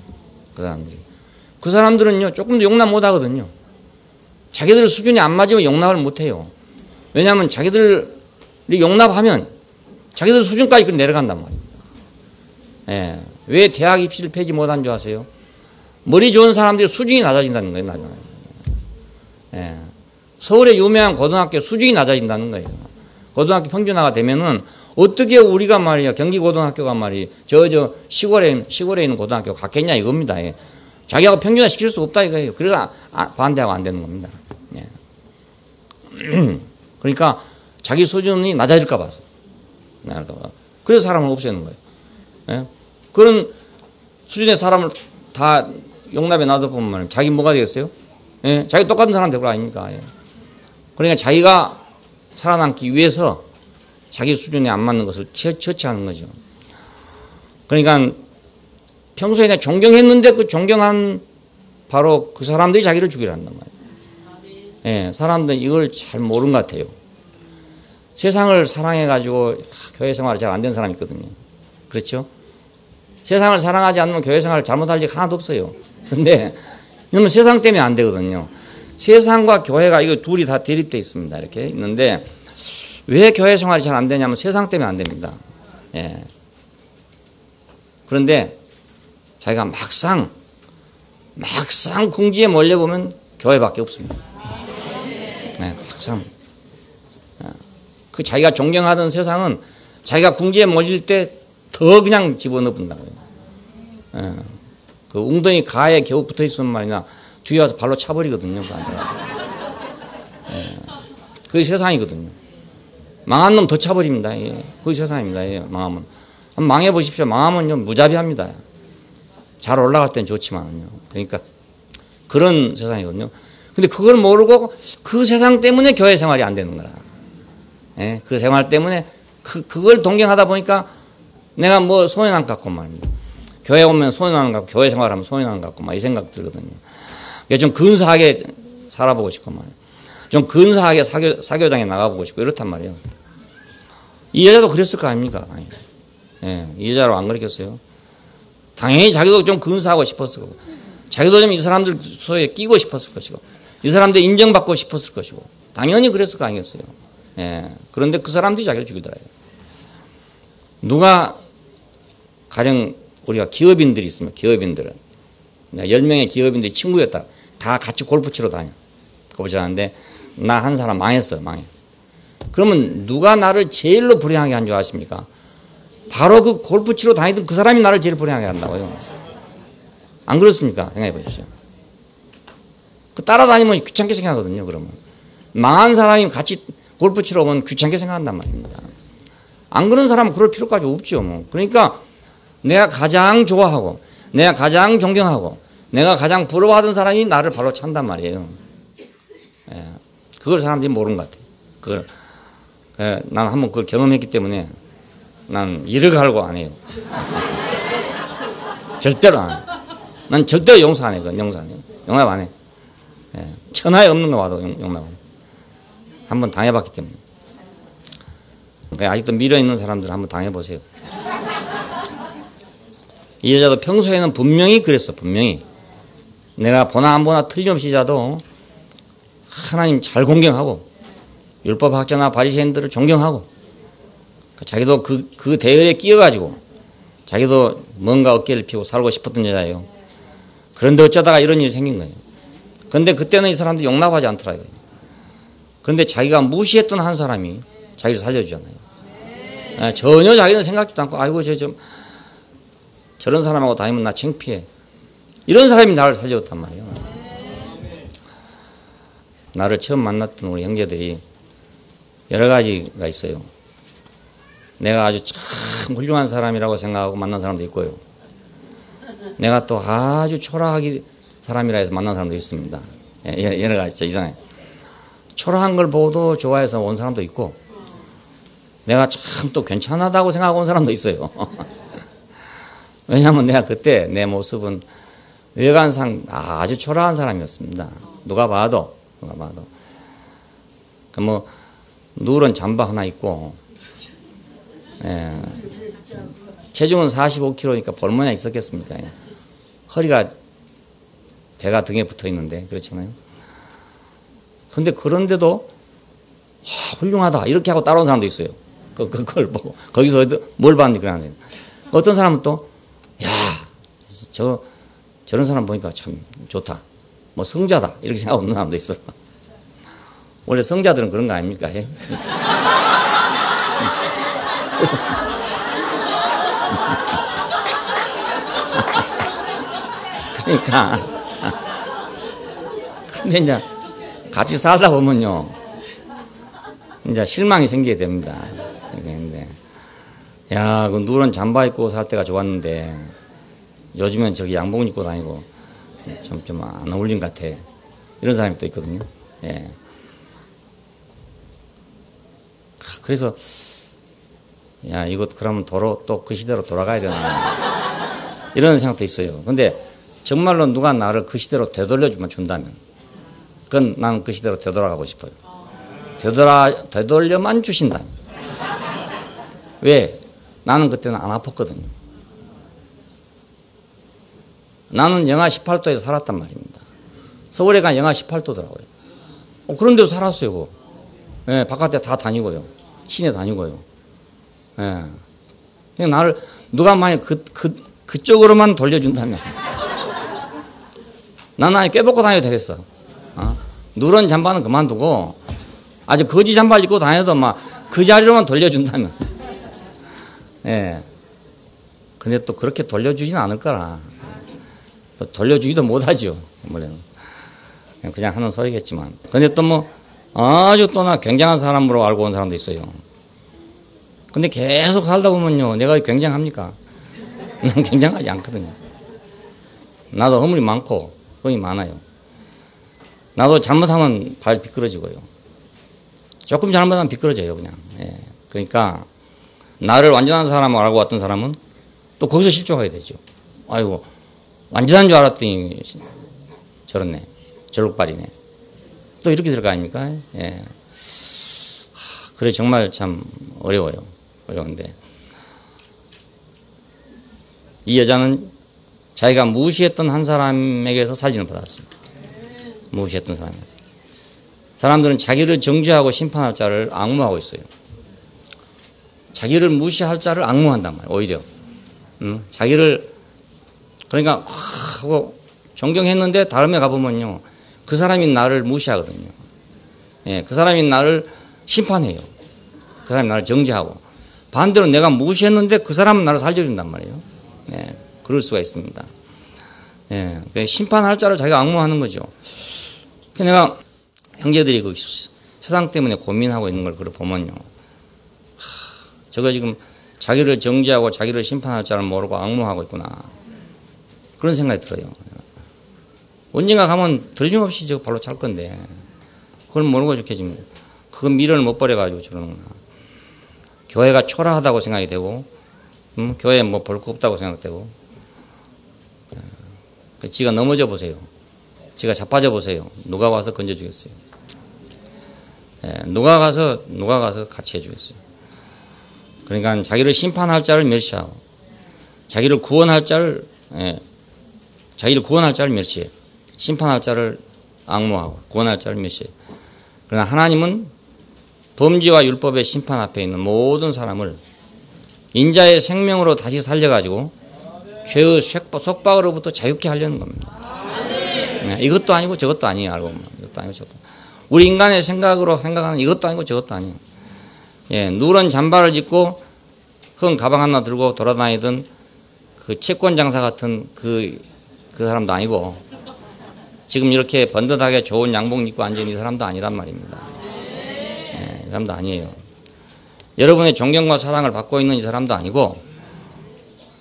그 사람들은요, 조금 더 용납 못 하거든요. 자기들 수준이 안 맞으면 용납을 못 해요. 왜냐하면 자기들이 용납하면 자기들 수준까지 내려간단 말이에요. 예. 왜 대학 입시를 펴지 못한 줄 아세요? 머리 좋은 사람들이 수준이 낮아진다는 거예요, 나중에. 예. 서울의 유명한 고등학교 수준이 낮아진다는 거예요. 고등학교 평준화가 되면은 어떻게 우리가 말이야, 경기고등학교가 말이야, 시골에 있는 고등학교 갔겠냐 이겁니다. 예. 자기하고 평균화 시킬 수 없다 이거예요. 그래서 반대하고 안 되는 겁니다. 예. 그러니까 자기 수준이 낮아질까 봐서. 그래서 사람을 없애는 거예요. 예. 그런 수준의 사람을 다 용납에 놔둬보면 자기 뭐가 되겠어요? 예. 자기 똑같은 사람 되고 아닙니까? 예. 그러니까 자기가 살아남기 위해서 자기 수준에 안 맞는 것을 처치하는 거죠. 그러니까 평소에 내가 존경했는데 그 존경한 바로 그 사람들이 자기를 죽이려 한단 말이에요. 예, 사람들은 이걸 잘 모르는 것 같아요. 세상을 사랑해가지고 교회 생활이 잘 안 된 사람이 있거든요. 그렇죠? 세상을 사랑하지 않으면 교회 생활을 잘못할 일 하나도 없어요. 그런데 이놈은 세상 때문에 안 되거든요. 세상과 교회가 이거 둘이 다 대립되어 있습니다. 이렇게 있는데 왜 교회 생활이 잘 안 되냐면 세상 때문에 안 됩니다. 예. 그런데 자기가 막상 궁지에 몰려보면 교회밖에 없습니다. 네, 막상. 그 자기가 존경하던 세상은 자기가 궁지에 몰릴 때 더 그냥 집어넣는다고요. 예. 그 웅덩이 가에 겨우 붙어 있으면 말이냐, 뒤에 와서 발로 차버리거든요. 예. 그게 세상이거든요. 망한 놈 더 차버립니다. 예. 그게 세상입니다. 예. 망하면. 한번 망해보십시오. 망하면요, 무자비합니다. 잘 올라갈 땐 좋지만요. 그러니까 그런 세상이거든요. 근데 그걸 모르고 그 세상 때문에 교회 생활이 안 되는 거라. 예? 그 생활 때문에 그걸 동경하다 보니까 내가 뭐 손해 난 것 같고 말입니다. 교회 오면 손해 나는 것 같고 교회 생활하면 손해 나는 것 같고 막 이 생각 들거든요. 좀 근사하게 살아보고 싶고 말이에요. 좀 근사하게 사교장에 나가보고 싶고 이렇단 말이에요. 이 여자도 그랬을 거 아닙니까? 예, 이 여자로 안 그랬겠어요? 당연히 자기도 좀 근사하고 싶었을 거고, 자기도 좀 이 사람들 소에 끼고 싶었을 것이고, 이 사람들 인정받고 싶었을 것이고, 당연히 그랬을 거 아니겠어요? 예. 그런데 그 사람들이 자기를 죽이더라고요. 누가, 가령 우리가 기업인들이 있으면, 기업인들은, 10명의 기업인들이 친구였다. 다 같이 골프 치러 다녀. 골프 치러는데, 나 한 사람 망했어, 망해. 그러면 누가 나를 제일로 불행하게 한 줄 아십니까? 바로 그 골프 치러 다니던 그 사람이 나를 제일 불행하게 한다고요. 안 그렇습니까? 생각해 보십시오. 그 따라다니면 귀찮게 생각하거든요, 그러면. 망한 사람이 같이 골프 치러 오면 귀찮게 생각한단 말입니다. 안 그런 사람은 그럴 필요까지 없죠, 뭐. 그러니까 내가 가장 좋아하고, 내가 가장 존경하고, 내가 가장 부러워하던 사람이 나를 바로 찬단 말이에요. 예. 그걸 사람들이 모르는 것 같아요. 그걸. 난 한번 그걸 경험했기 때문에 난 이를 갈고 안 해요. 절대로 안 해. 난 절대로 용서 안 해. 용서 안 해. 용납 안 해. 예. 천하에 없는 거 와도 용납 안 해. 한번 당해봤기 때문에. 그러니까 아직도 미련있는 사람들 한번 당해보세요. 이 여자도 평소에는 분명히 그랬어. 분명히. 내가 보나 안 보나 틀림없이 자도 하나님 잘 공경하고 율법학자나 바리새인들을 존경하고 자기도 그 대열에 끼어가지고 자기도 뭔가 어깨를 펴고 살고 싶었던 여자예요. 그런데 어쩌다가 이런 일이 생긴 거예요. 그런데 그때는 이 사람들이 용납하지 않더라고요. 그런데 자기가 무시했던 한 사람이 자기를 살려주잖아요. 전혀 자기는 생각지도 않고 아이고 저런 사람하고 다니면 나 창피해. 이런 사람이 나를 살려줬단 말이에요. 나를 처음 만났던 우리 형제들이 여러 가지가 있어요. 내가 아주 참 훌륭한 사람이라고 생각하고 만난 사람도 있고요. 내가 또 아주 초라하게 사람이라 해서 만난 사람도 있습니다. 여러 가지 진짜 이상해. 초라한 걸 보고도 좋아해서 온 사람도 있고, 내가 참 또 괜찮하다고 생각하고 온 사람도 있어요. 왜냐하면 내가 그때 내 모습은 외관상 아주 초라한 사람이었습니다. 누가 봐도. 뭐 누런 잠바 하나 입고, 체중은 45kg니까 볼모양 있었겠습니까? 허리가 배가 등에 붙어 있는데 그렇잖아요. 근데 그런데도 훌륭하다 이렇게 하고 따라온 사람도 있어요. 그걸 보고 거기서 뭘 봤는지 그러는 거예요. 어떤 사람은 또 저런 사람 보니까 참 좋다. 뭐 성자다 이렇게 생각하고 있는 사람도 있어. 원래 성자들은 그런 거 아닙니까? 그러니까 근데 이제 같이 살다 보면요, 이제 실망이 생기게 됩니다. 근데 야, 그 누런 잠바 입고 살 때가 좋았는데 요즘엔 저기 양복 입고 다니고 좀 안 어울린 것 같아. 이런 사람이 또 있거든요. 예. 그래서 야, 이거 그러면 또 그 시대로 돌아가야 되나 이런 생각도 있어요. 근데 정말로 누가 나를 그 시대로 되돌려주면 준다면 그건 나는 그 시대로 되돌아가고 싶어요. 되돌려만 주신다면. 왜? 나는 그때는 안 아팠거든요. 나는 영하 18도에서 살았단 말입니다. 서울에 간 영하 18도더라고요. 그런데도 살았어요. 그거. 예, 바깥에 다 다니고요. 시내 다니고요. 예. 그냥 나를 누가 만약 그쪽으로만 돌려준다면 나는 아예 꿰벗고 다녀도 되겠어. 누런 잠바는 그만두고 아주 거지 잠바를 입고 다녀도 막 그 자리로만 돌려준다면. 예. 근데 또 그렇게 돌려주진 않을 거라. 또 돌려주기도 못하죠. 그냥 하는 소리겠지만. 근데 또 뭐 아주 또 나 굉장한 사람으로 알고 온 사람도 있어요. 근데 계속 살다 보면요, 내가 굉장합니까? 난 굉장하지 않거든요. 나도 허물이 많고 흥이 많아요. 나도 잘못하면 발 미끄러지고요. 조금 잘못하면 미끄러져요, 그냥. 예. 그러니까 나를 완전한 사람을 알고 왔던 사람은 또 거기서 실족하게 되죠. 아이고, 완전한 줄 알았더니 저렇네, 절룩발이네. 또 이렇게 될 거 아닙니까? 예. 그래 정말 참 어려운데 이 여자는 자기가 무시했던 한 사람에게서 살림을 받았습니다. 무시했던 사람에서. 사람들은 자기를 정죄하고 심판할 자를 앙무하고 있어요. 자기를 무시할 자를 앙무한단 말이에요. 오히려 자기를 그러니까 하고 존경했는데 다음에 가보면요, 그 사람이 나를 무시하거든요. 예, 그 사람이 나를 심판해요. 그 사람이 나를 정죄하고, 반대로 내가 무시했는데 그 사람은 나를 살려준단 말이에요. 예, 그럴 수가 있습니다. 예, 심판할 자를 자기가 앙무하는 거죠. 내가 형제들이 그 세상 때문에 고민하고 있는 걸 그걸 보면요, 저거 지금 자기를 정죄하고 자기를 심판할 자를 모르고 앙무하고 있구나, 그런 생각이 들어요. 언젠가 가면 들림없이 저 발로 찰 건데 그걸 모르고 저렇게 지금 그 미련을 못 버려가지고 저러는구나. 교회가 초라하다고 생각이 되고, 교회에 뭐 볼 거 없다고 생각되고, 지가 넘어져 보세요. 지가 자빠져 보세요. 누가 와서 건져주겠어요? 예, 누가 가서 같이 해주겠어요? 그러니까 자기를 심판할 자를 멸시하고, 자기를 구원할 자를 멸시해. 심판할 자를 앙무하고 구원할 자를 멸시해. 그러나 하나님은 범죄와 율법의 심판 앞에 있는 모든 사람을 인자의 생명으로 다시 살려가지고 죄의 속박으로부터 자유케 하려는 겁니다. 네, 이것도 아니고 저것도 아니에요. 알고 보면 이것도 아니고 저것도. 우리 인간의 생각으로 생각하는 이것도 아니고 저것도 아니에요. 예, 누런 잠바를 입고 큰 가방 하나 들고 돌아다니던 그 채권 장사 같은 그 사람도 아니고, 지금 이렇게 번듯하게 좋은 양복 입고 앉아있는 이 사람도 아니란 말입니다. 이 사람도 아니에요. 여러분의 존경과 사랑을 받고 있는 이 사람도 아니고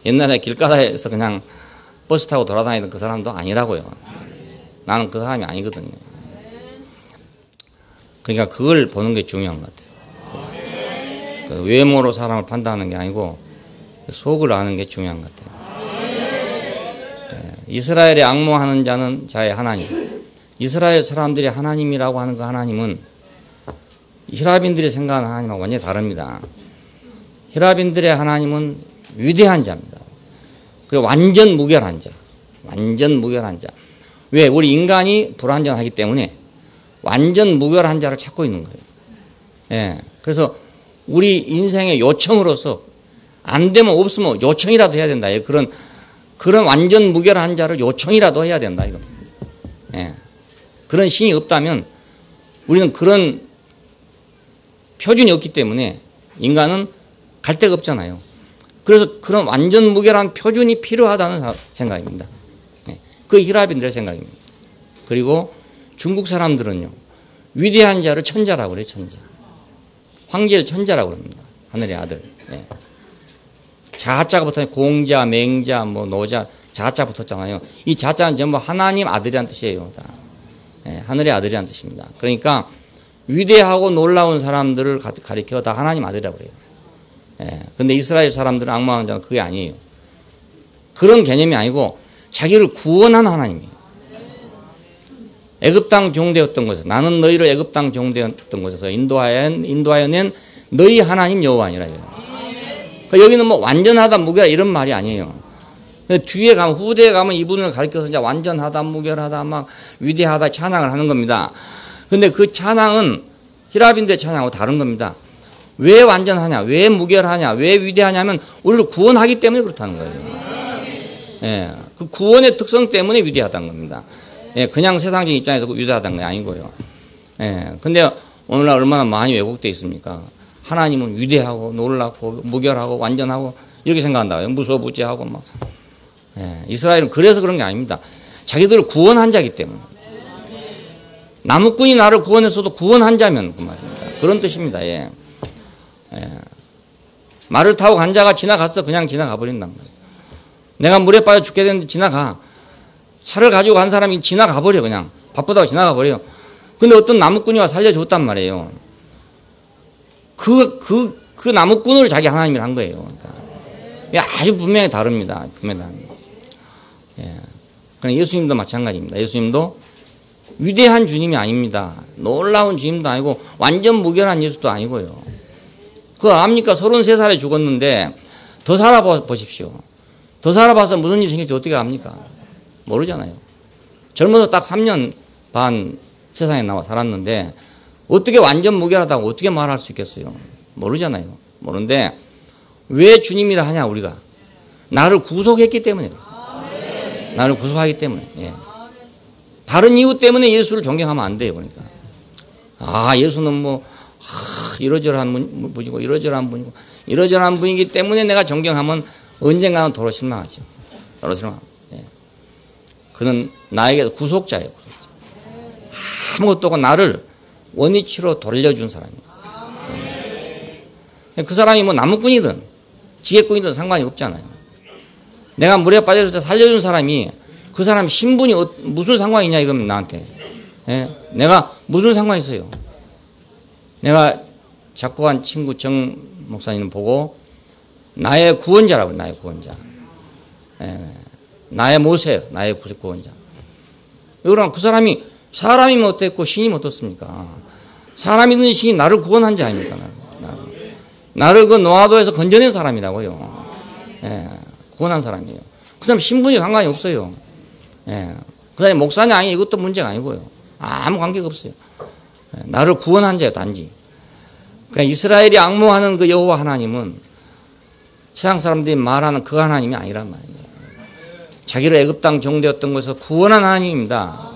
옛날에 길가에서 그냥 버스 타고 돌아다니던 그 사람도 아니라고요. 나는 그 사람이 아니거든요. 그러니까 그걸 보는 게 중요한 것 같아요. 그 외모로 사람을 판단하는 게 아니고 속을 아는 게 중요한 것 같아요. 이스라엘의 앙모하는 자는 자의 하나님. 이스라엘 사람들이 하나님이라고 하는 그 하나님은 히라빈들이 생각하는 하나님하고 완전히 다릅니다. 히라빈들의 하나님은 위대한 자입니다. 그리고 완전 무결한 자. 완전 무결한 자. 왜? 우리 인간이 불완전하기 때문에 완전 무결한 자를 찾고 있는 거예요. 예. 그래서 우리 인생의 요청으로서 안 되면 없으면 요청이라도 해야 된다. 그런 완전 무결한 자를 요청이라도 해야 된다. 이거. 예. 그런 신이 없다면 우리는 그런 표준이 없기 때문에 인간은 갈 데가 없잖아요. 그래서 그런 완전 무결한 표준이 필요하다는 생각입니다. 예. 그 히라빈들의 생각입니다. 그리고 중국 사람들은요, 위대한 자를 천자라고 그래요, 천자. 황제를 천자라고 그럽니다. 하늘의 아들. 예. 자자가 붙어 공자, 맹자, 노자, 자자 붙었잖아요. 이 자자는 전부 하나님 아들이란 뜻이에요. 다. 예, 하늘의 아들이란 뜻입니다. 그러니까 위대하고 놀라운 사람들을 가리켜 다 하나님 아들이라고 그래요. 예, 근데 이스라엘 사람들은 앙모하는 자는 그게 아니에요. 그런 개념이 아니고 자기를 구원한 하나님이에요. 애굽 땅 종되었던 곳에서 나는 너희를 애굽 땅 종되었던 곳에서 인도하여 낸 너희 하나님 여호와니라. 그러니까 여기는 뭐 완전하다 무결 이런 말이 아니에요. 뒤에 가면 후대에 가면 이분을 가리켜서 이제 완전하다 무결하다 막 위대하다 찬양을 하는 겁니다. 근데 그 찬양은 히라빈들의 찬양하고 다른 겁니다. 왜 완전하냐, 왜 무결하냐, 왜 위대하냐면 우리를 구원하기 때문에 그렇다는 거예요. 예, 그 구원의 특성 때문에 위대하다는 겁니다. 예, 그냥 세상적인 입장에서 위대하다는 게 아니고요. 예, 근데 오늘날 얼마나 많이 왜곡되어 있습니까? 하나님은 위대하고 놀랍고 무결하고 완전하고 이렇게 생각한다고요. 무소부지하고 막. 예, 이스라엘은 그래서 그런 게 아닙니다. 자기들을 구원한 자이기 때문에. 나무꾼이 나를 구원했어도 구원한 자면 그 말입니다. 그런 뜻입니다. 예. 예. 말을 타고 간 자가 지나갔어. 그냥 지나가 버린단 말이에요. 내가 물에 빠져 죽게 됐는데 지나가. 차를 가지고 간 사람이 지나가 버려. 그냥 바쁘다고 지나가 버려요. 근데 어떤 나무꾼이 와 살려줬단 말이에요. 그 나무꾼을 자기 하나님이라 한 거예요. 그러니까 아주 분명히 다릅니다. 분명히 다릅니다. 예. 그럼 예수님도 마찬가지입니다. 예수님도 위대한 주님이 아닙니다. 놀라운 주님도 아니고 완전 무결한 예수도 아니고요. 그거 압니까? 33살에 죽었는데 더 살아보십시오. 더 살아봐서 무슨 일이 생길지 어떻게 압니까? 모르잖아요. 젊어서 딱 3년 반 세상에 나와 살았는데 어떻게 완전 무결하다고 어떻게 말할 수 있겠어요? 모르잖아요. 모르는데 왜 주님이라 하냐 우리가? 나를 구속했기 때문에 그래요. 나를 구속하기 때문에. 예. 다른 이유 때문에 예수를 존경하면 안 돼요. 그러니까 예수는 뭐 이러저러한 분이고 이러저러한 분이고 이러저러한 분이기 때문에 내가 존경하면 언젠가는 도로 실망하죠. 도로 실망. 예. 그는 나에게 구속자예요. 구속자. 아무것도 없고 나를 원위치로 돌려준 사람이에요. 그 사람이 뭐 나무꾼이든 지게꾼이든 상관이 없잖아요. 내가 물에 빠져서 살려준 사람이 그 사람 신분이 무슨 상관이냐 이거면 나한테. 예? 내가 무슨 상관이 있어요. 내가 작고한 친구 정 목사님 보고 나의 구원자라고 나의 구원자. 예. 나의 모세, 나의 구원자. 그럼 그 사람이 사람이면 어땠고 신이면 어떻습니까? 사람이든 신이 나를 구원한 자 아닙니까? 나를 그 노아도에서 건져낸 사람이라고요. 예. 구원한 사람이에요. 그 사람 신분이 상관이 없어요. 예. 그 사람이 목사냐 아니 이것도 문제가 아니고요. 아무 관계가 없어요. 예. 나를 구원한 자예요, 단지. 그러니까 이스라엘이 앙모하는 그 여호와 하나님은 세상 사람들이 말하는 그 하나님이 아니란 말이에요. 자기를 애굽 땅 종되었던 것에서 구원한 하나님입니다.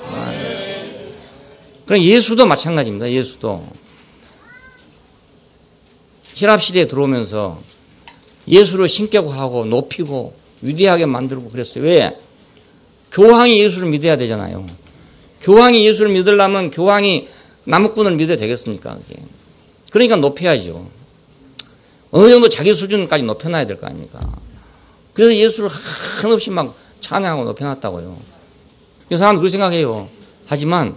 그럼 예수도 마찬가지입니다. 예수도 히랍 시대에 들어오면서 예수를 신격화하고 높이고 위대하게 만들고 그랬어요. 왜? 교황이 예수를 믿어야 되잖아요. 교황이 예수를 믿으려면 교황이 나무꾼을 믿어야 되겠습니까? 그게. 그러니까 높여야죠. 어느 정도 자기 수준까지 높여놔야 될 거 아닙니까? 그래서 예수를 한없이 막 찬양하고 높여놨다고요. 이 사람은 그렇게 생각해요. 하지만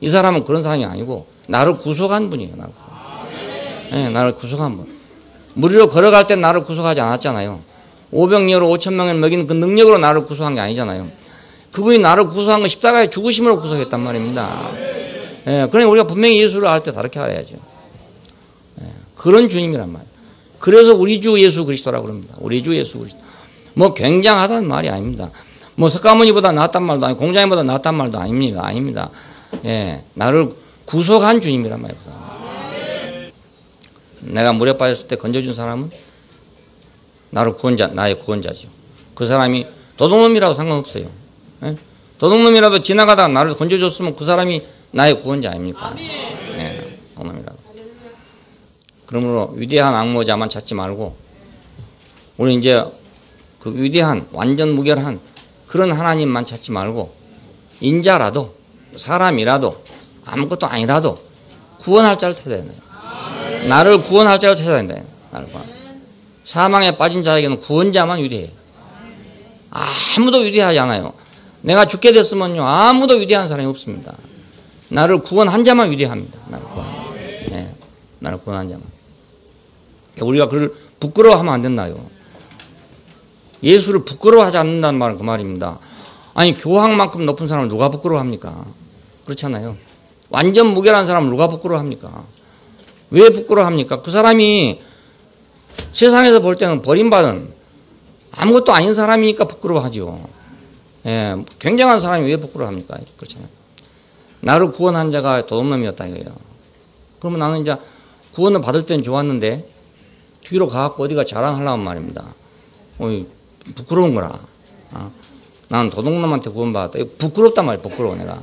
이 사람은 그런 사람이 아니고 나를 구속한 분이에요. 나를 구속한 분. 무리로 걸어갈 때 나를 구속하지 않았잖아요. 500여로 5,000명을 먹이는 그 능력으로 나를 구속한 게 아니잖아요. 그분이 나를 구속한 건 십자가의 죽으심으로 구속했단 말입니다. 그러니 우리가 분명히 예수를 알 때 다르게 알아야죠. 그런 주님이란 말이에요. 그래서 우리 주 예수 그리스도라고 그럽니다. 우리 주 예수 그리스도. 뭐 굉장하다는 말이 아닙니다. 뭐 석가모니보다 낫단 말도 아니고 공자님보다 낫단 말도 아닙니다. 나를 구속한 주님이란 말이에요. 내가 물에 빠졌을 때 건져준 사람은 나의 구원자죠. 그 사람이 도둑놈이라도 상관없어요. 도둑놈이라도 지나가다가 나를 건져줬으면 그 사람이 나의 구원자 아닙니까? 도둑놈이라도. 그러므로 위대한 악모자만 찾지 말고 우리 이제 그 위대한 완전 무결한 그런 하나님만 찾지 말고 인자라도 사람이라도 아무것도 아니라도 구원할 자를 찾아야 된다. 나를 구원할 자를 찾아야 된다. 사망에 빠진 자에게는 구원자만 위대해요. 아무도 위대하지 않아요. 내가 죽게 됐으면요 아무도 위대한 사람이 없습니다. 나를 구원한 자만 위대합니다. 나를 구원한 자만. 우리가 그를 부끄러워하면 안 된다요. 예수를 부끄러워하지 않는다는 말은 그 말입니다. 아니 교황만큼 높은 사람을 누가 부끄러워합니까? 그렇잖아요. 완전 무결한 사람을 누가 부끄러워합니까? 왜 부끄러워합니까? 그 사람이 세상에서 볼 때는 버림받은 아무것도 아닌 사람이니까 부끄러워하죠. 굉장한 사람이 왜 부끄러워합니까? 그렇잖아요. 나를 구원한 자가 도둑놈이었다 이거예요. 그러면 나는 이제 구원을 받을 때는 좋았는데 뒤로 가갖고 어디가 자랑하려면 말입니다. 부끄러운 거라. 나는 도둑놈한테 구원받았다. 이거 부끄럽단 말이에요. 부끄러워 내가.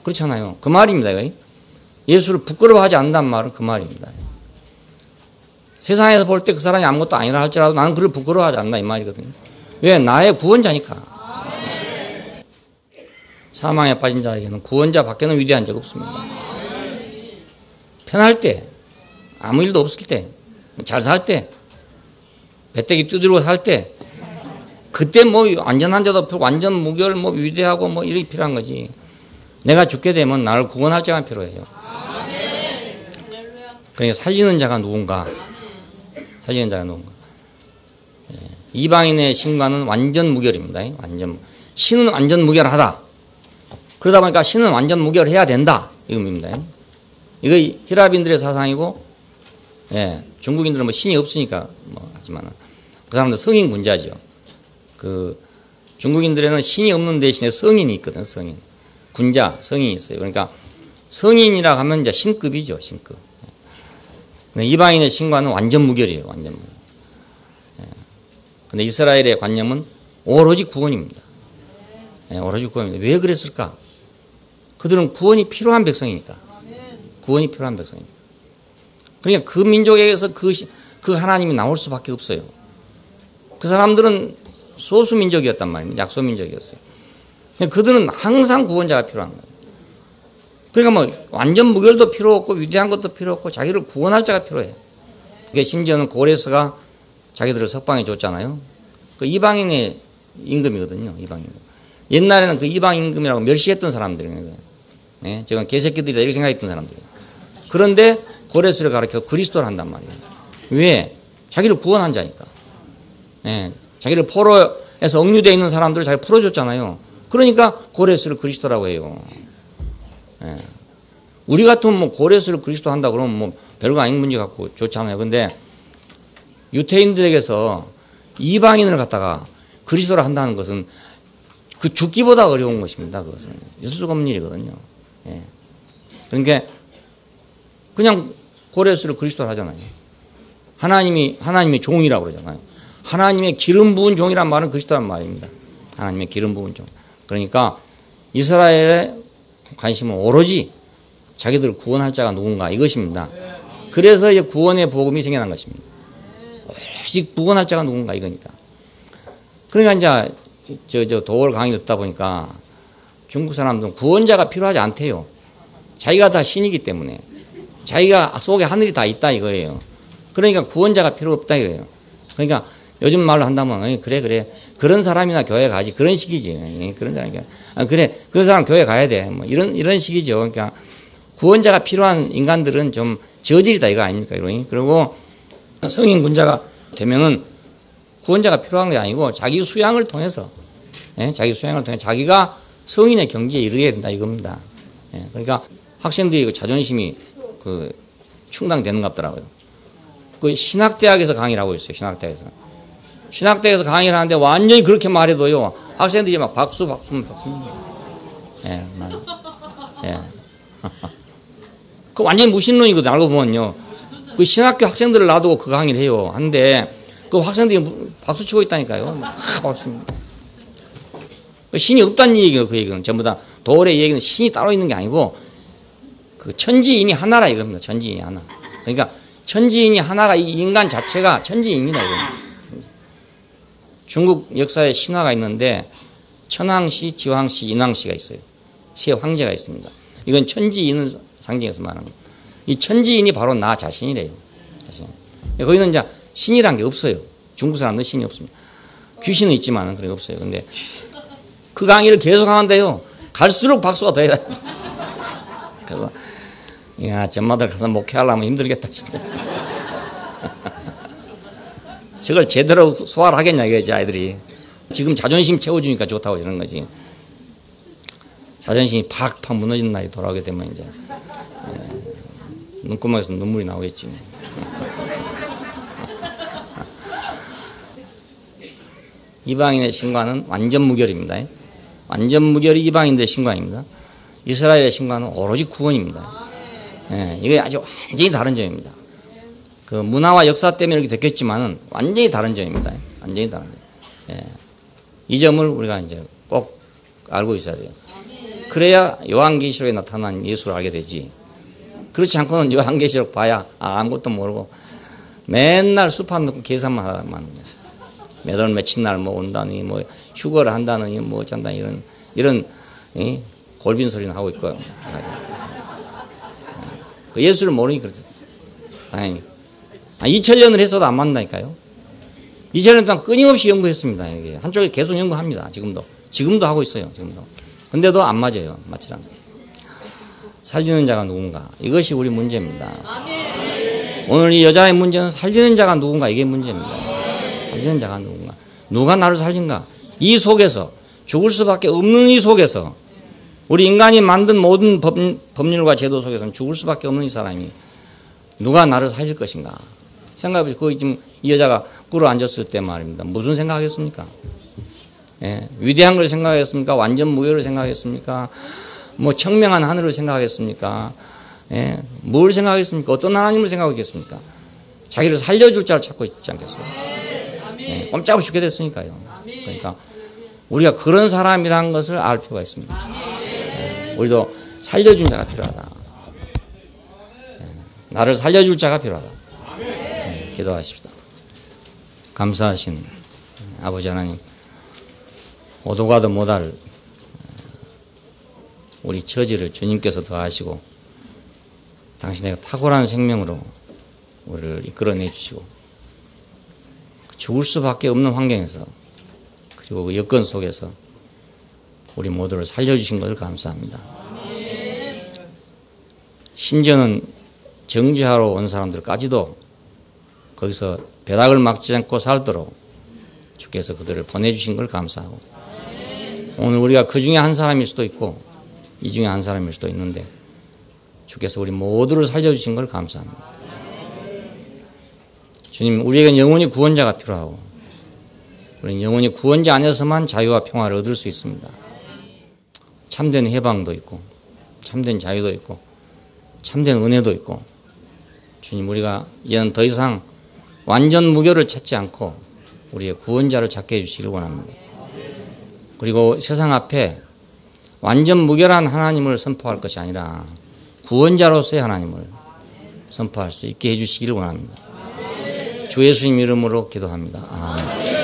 그렇잖아요. 그 말입니다. 이거. 예수를 부끄러워하지 않는다는 말은 그 말입니다. 세상에서 볼 때 그 사람이 아무것도 아니라 할지라도 나는 그를 부끄러워하지 않는다 이 말이거든요. 왜? 나의 구원자니까. 사망에 빠진 자에게는 구원자 밖에는 위대한 적 없습니다. 편할 때, 아무 일도 없을 때, 잘 살 때, 배때기 두드리고 살 때, 그때 뭐 완전한 자도 필요고 완전 무결 뭐 위대하고 뭐 이렇게 필요한 거지. 내가 죽게 되면 나를 구원할 자가 필요해요. 그러니까 살리는 자가 누군가? 살리는 자가 누군가? 이방인의 신과는 완전 무결입니다. 신은 완전 무결하다. 그러다 보니까 신은 완전 무결해야 된다. 이겁니다. 이거 히라빈들의 사상이고, 중국인들은 뭐 신이 없으니까 뭐 하지만 그 사람들 성인 군자죠. 그 중국인들에는 신이 없는 대신에 성인이 있거든. 성인, 군자, 성인이 있어요. 그러니까 성인이라 하면 이제 신급이죠. 신급. 이방인의 신과는 완전 무결이에요. 완전 무결. 근데 이스라엘의 관념은 오로지 구원입니다. 오로지 구원입니다. 왜 그랬을까? 그들은 구원이 필요한 백성이니까. 구원이 필요한 백성입니다. 그러니까 그 민족에게서 그 하나님이 나올 수밖에 없어요. 그 사람들은 소수 민족이었단 말입니다. 약소 민족이었어요. 그들은 항상 구원자가 필요한 거예요. 그러니까 뭐 완전 무결도 필요 없고 위대한 것도 필요 없고 자기를 구원할 자가 필요해. 그게 심지어는 고레스가 자기들을 석방해 줬잖아요. 그 이방인의 임금이거든요. 이방인. 옛날에는 그 이방 임금이라고 멸시했던 사람들이에요. 지금 개새끼들이다 이렇게 생각했던 사람들이에요. 그런데 고레스를 가르쳐 그리스도를 한단 말이에요. 왜? 자기를 구원한 자니까. 자기를 포로에서 억류되어 있는 사람들을 잘 풀어줬잖아요. 그러니까 고레스를 그리스도라고 해요. 우리 같으면 뭐 고레스를 그리스도 한다 그러면 뭐 별거 아닌 문제 갖고 좋잖아요. 근데 유태인들에게서 이방인을 갖다가 그리스도를 한다는 것은 그 죽기보다 어려운 것입니다. 그것은 있을 수가 없는 일이거든요. 그러니까 그냥 고레스를 그리스도를 하잖아요. 하나님의 종이라고 그러잖아요. 하나님의 기름 부은 종이란 말은 그리스도란 말입니다. 하나님의 기름 부은 종. 그러니까 이스라엘의 관심은 오로지 자기들을 구원할 자가 누군가 이것입니다. 그래서 이제 구원의 복음이 생겨난 것입니다. 오직 구원할 자가 누군가 이거니까. 그러니까 이제 저 도월 강의 듣다 보니까 중국 사람들은 구원자가 필요하지 않대요. 자기가 다 신이기 때문에. 자기가 속에 하늘이 다 있다 이거예요. 그러니까 구원자가 필요 없다 이거예요. 그러니까 요즘 말로 한다면 그래 그런 사람이나 교회 가지 그런 식이지. 그런 사람이 그래 그 사람 교회 가야 돼. 뭐 이런 식이죠. 그러니까 구원자가 필요한 인간들은 좀 저질이다 이거 아닙니까? 그리고 성인 군자가 되면은 구원자가 필요한 게 아니고 자기 수양을 통해서 자기 수양을 통해 자기가 성인의 경지에 이르게 된다 이겁니다. 그러니까 학생들이 그 자존심이 그 충당되는 것 같더라고요. 그 신학대학에서 강의를 하고 있어요. 신학대학에서 강의를 하는데 완전히 그렇게 말해도요. 학생들이 막 박수. 그 완전히 무신론이거든. 알고 보면요. 그 신학교 학생들을 놔두고 그 강의를 해요. 하는데 그 학생들이 박수 치고 있다니까요. 신이 없다는 얘기예요. 그 얘기는 전부 다 도월의 얘기는 신이 따로 있는 게 아니고 그 천지인이 하나라 이겁니다. 천지인이 하나. 그러니까 천지인이 하나가 이 인간 자체가 천지인이다 이겁니다. 중국 역사에 신화가 있는데 천왕시, 지왕시, 인왕시가 있어요. 세 황제가 있습니다. 이건 천지인을 상징해서 말하는 거예요. 이 천지인이 바로 나 자신이래요. 거기는 이제 신이란 게 없어요. 중국 사람들은 신이 없습니다. 귀신은 있지만 그런 게 없어요. 근데 그 강의를 계속 하는데요. 갈수록 박수가 더 해요. 그래서 야, 전마들 가서 목회하려면 힘들겠다 진짜. 저걸 제대로 소화를 하겠냐 이거지 아이들이. 지금 자존심 채워주니까 좋다고 이러는 거지. 자존심이 팍팍 무너지는 날이 돌아오게 되면 이제 눈구멍에서 눈물이 나오겠지. 이방인의 신과는 완전 무결입니다. 완전 무결이 이방인들의 신과입니다. 이스라엘의 신과는 오로지 구원입니다. 이게 아주 완전히 다른 점입니다. 그 문화와 역사 때문에 이렇게 됐겠지만은 완전히 다른 점입니다. 완전히 다른 점. 이 점을 우리가 이제 꼭 알고 있어야 돼요. 그래야 요한계시록에 나타난 예수를 알게 되지. 그렇지 않고는 요한계시록 봐야 아무것도 모르고 맨날 수판 놓고 계산만 하다만 몇 월 며칠 날 뭐 온다니 뭐 휴거를 한다느니 뭐 어쩐다니 이런 골빈 소리는 하고 있고 그 예수를 모르니 그렇죠. 다행히 2000년을 했어도 안 맞는다니까요. 2000년 동안 끊임없이 연구했습니다. 이게 한쪽에 계속 연구합니다. 지금도 하고 있어요. 지금도. 근데도 안 맞아요. 맞지 않습니다. 살리는 자가 누군가 이것이 우리 문제입니다. 오늘 이 여자의 문제는 살리는 자가 누군가 이게 문제입니다. 살리는 자가 누군가 누가 나를 살린가 이 속에서 죽을 수밖에 없는 이 속에서 우리 인간이 만든 모든 법률과 제도 속에서는 죽을 수밖에 없는 이 사람이 누가 나를 살릴 것인가 생각해보세요. 거기 지금 이 여자가 꿇어 앉았을 때 말입니다. 무슨 생각하겠습니까? 위대한 걸 생각하겠습니까? 완전 무효를 생각하겠습니까? 뭐 청명한 하늘을 생각하겠습니까? 뭘 생각하겠습니까? 어떤 하나님을 생각하겠습니까? 자기를 살려줄 자를 찾고 있지 않겠어요? 꼼짝없이 죽게 됐으니까요. 그러니까 우리가 그런 사람이라는 것을 알 필요가 있습니다. 우리도 살려준 자가 필요하다. 나를 살려줄 자가 필요하다. 기도하십시다. 감사하신 아버지 하나님, 오도 가도 못할 우리 처지를 주님께서 더하시고 당신의 탁월한 생명으로 우리를 이끌어내 주시고 죽을 수밖에 없는 환경에서 그리고 그 여건 속에서 우리 모두를 살려주신 것을 감사합니다. 심지어는 정죄하러 온 사람들까지도 거기서 벼락을 막지 않고 살도록 주께서 그들을 보내주신 걸 감사하고 오늘 우리가 그 중에 한 사람일 수도 있고 이 중에 한 사람일 수도 있는데 주께서 우리 모두를 살려주신 걸 감사합니다. 주님, 우리에겐 영원히 구원자가 필요하고 우리는 영원히 구원자 안에서만 자유와 평화를 얻을 수 있습니다. 참된 해방도 있고 참된 자유도 있고 참된 은혜도 있고 주님, 우리가 이제는 더 이상 완전 무교를 찾지 않고 우리의 구원자를 찾게 해주시길 원합니다. 그리고 세상 앞에 완전 무결한 하나님을 선포할 것이 아니라 구원자로서의 하나님을 선포할 수 있게 해주시기를 원합니다. 주 예수님 이름으로 기도합니다. 아멘.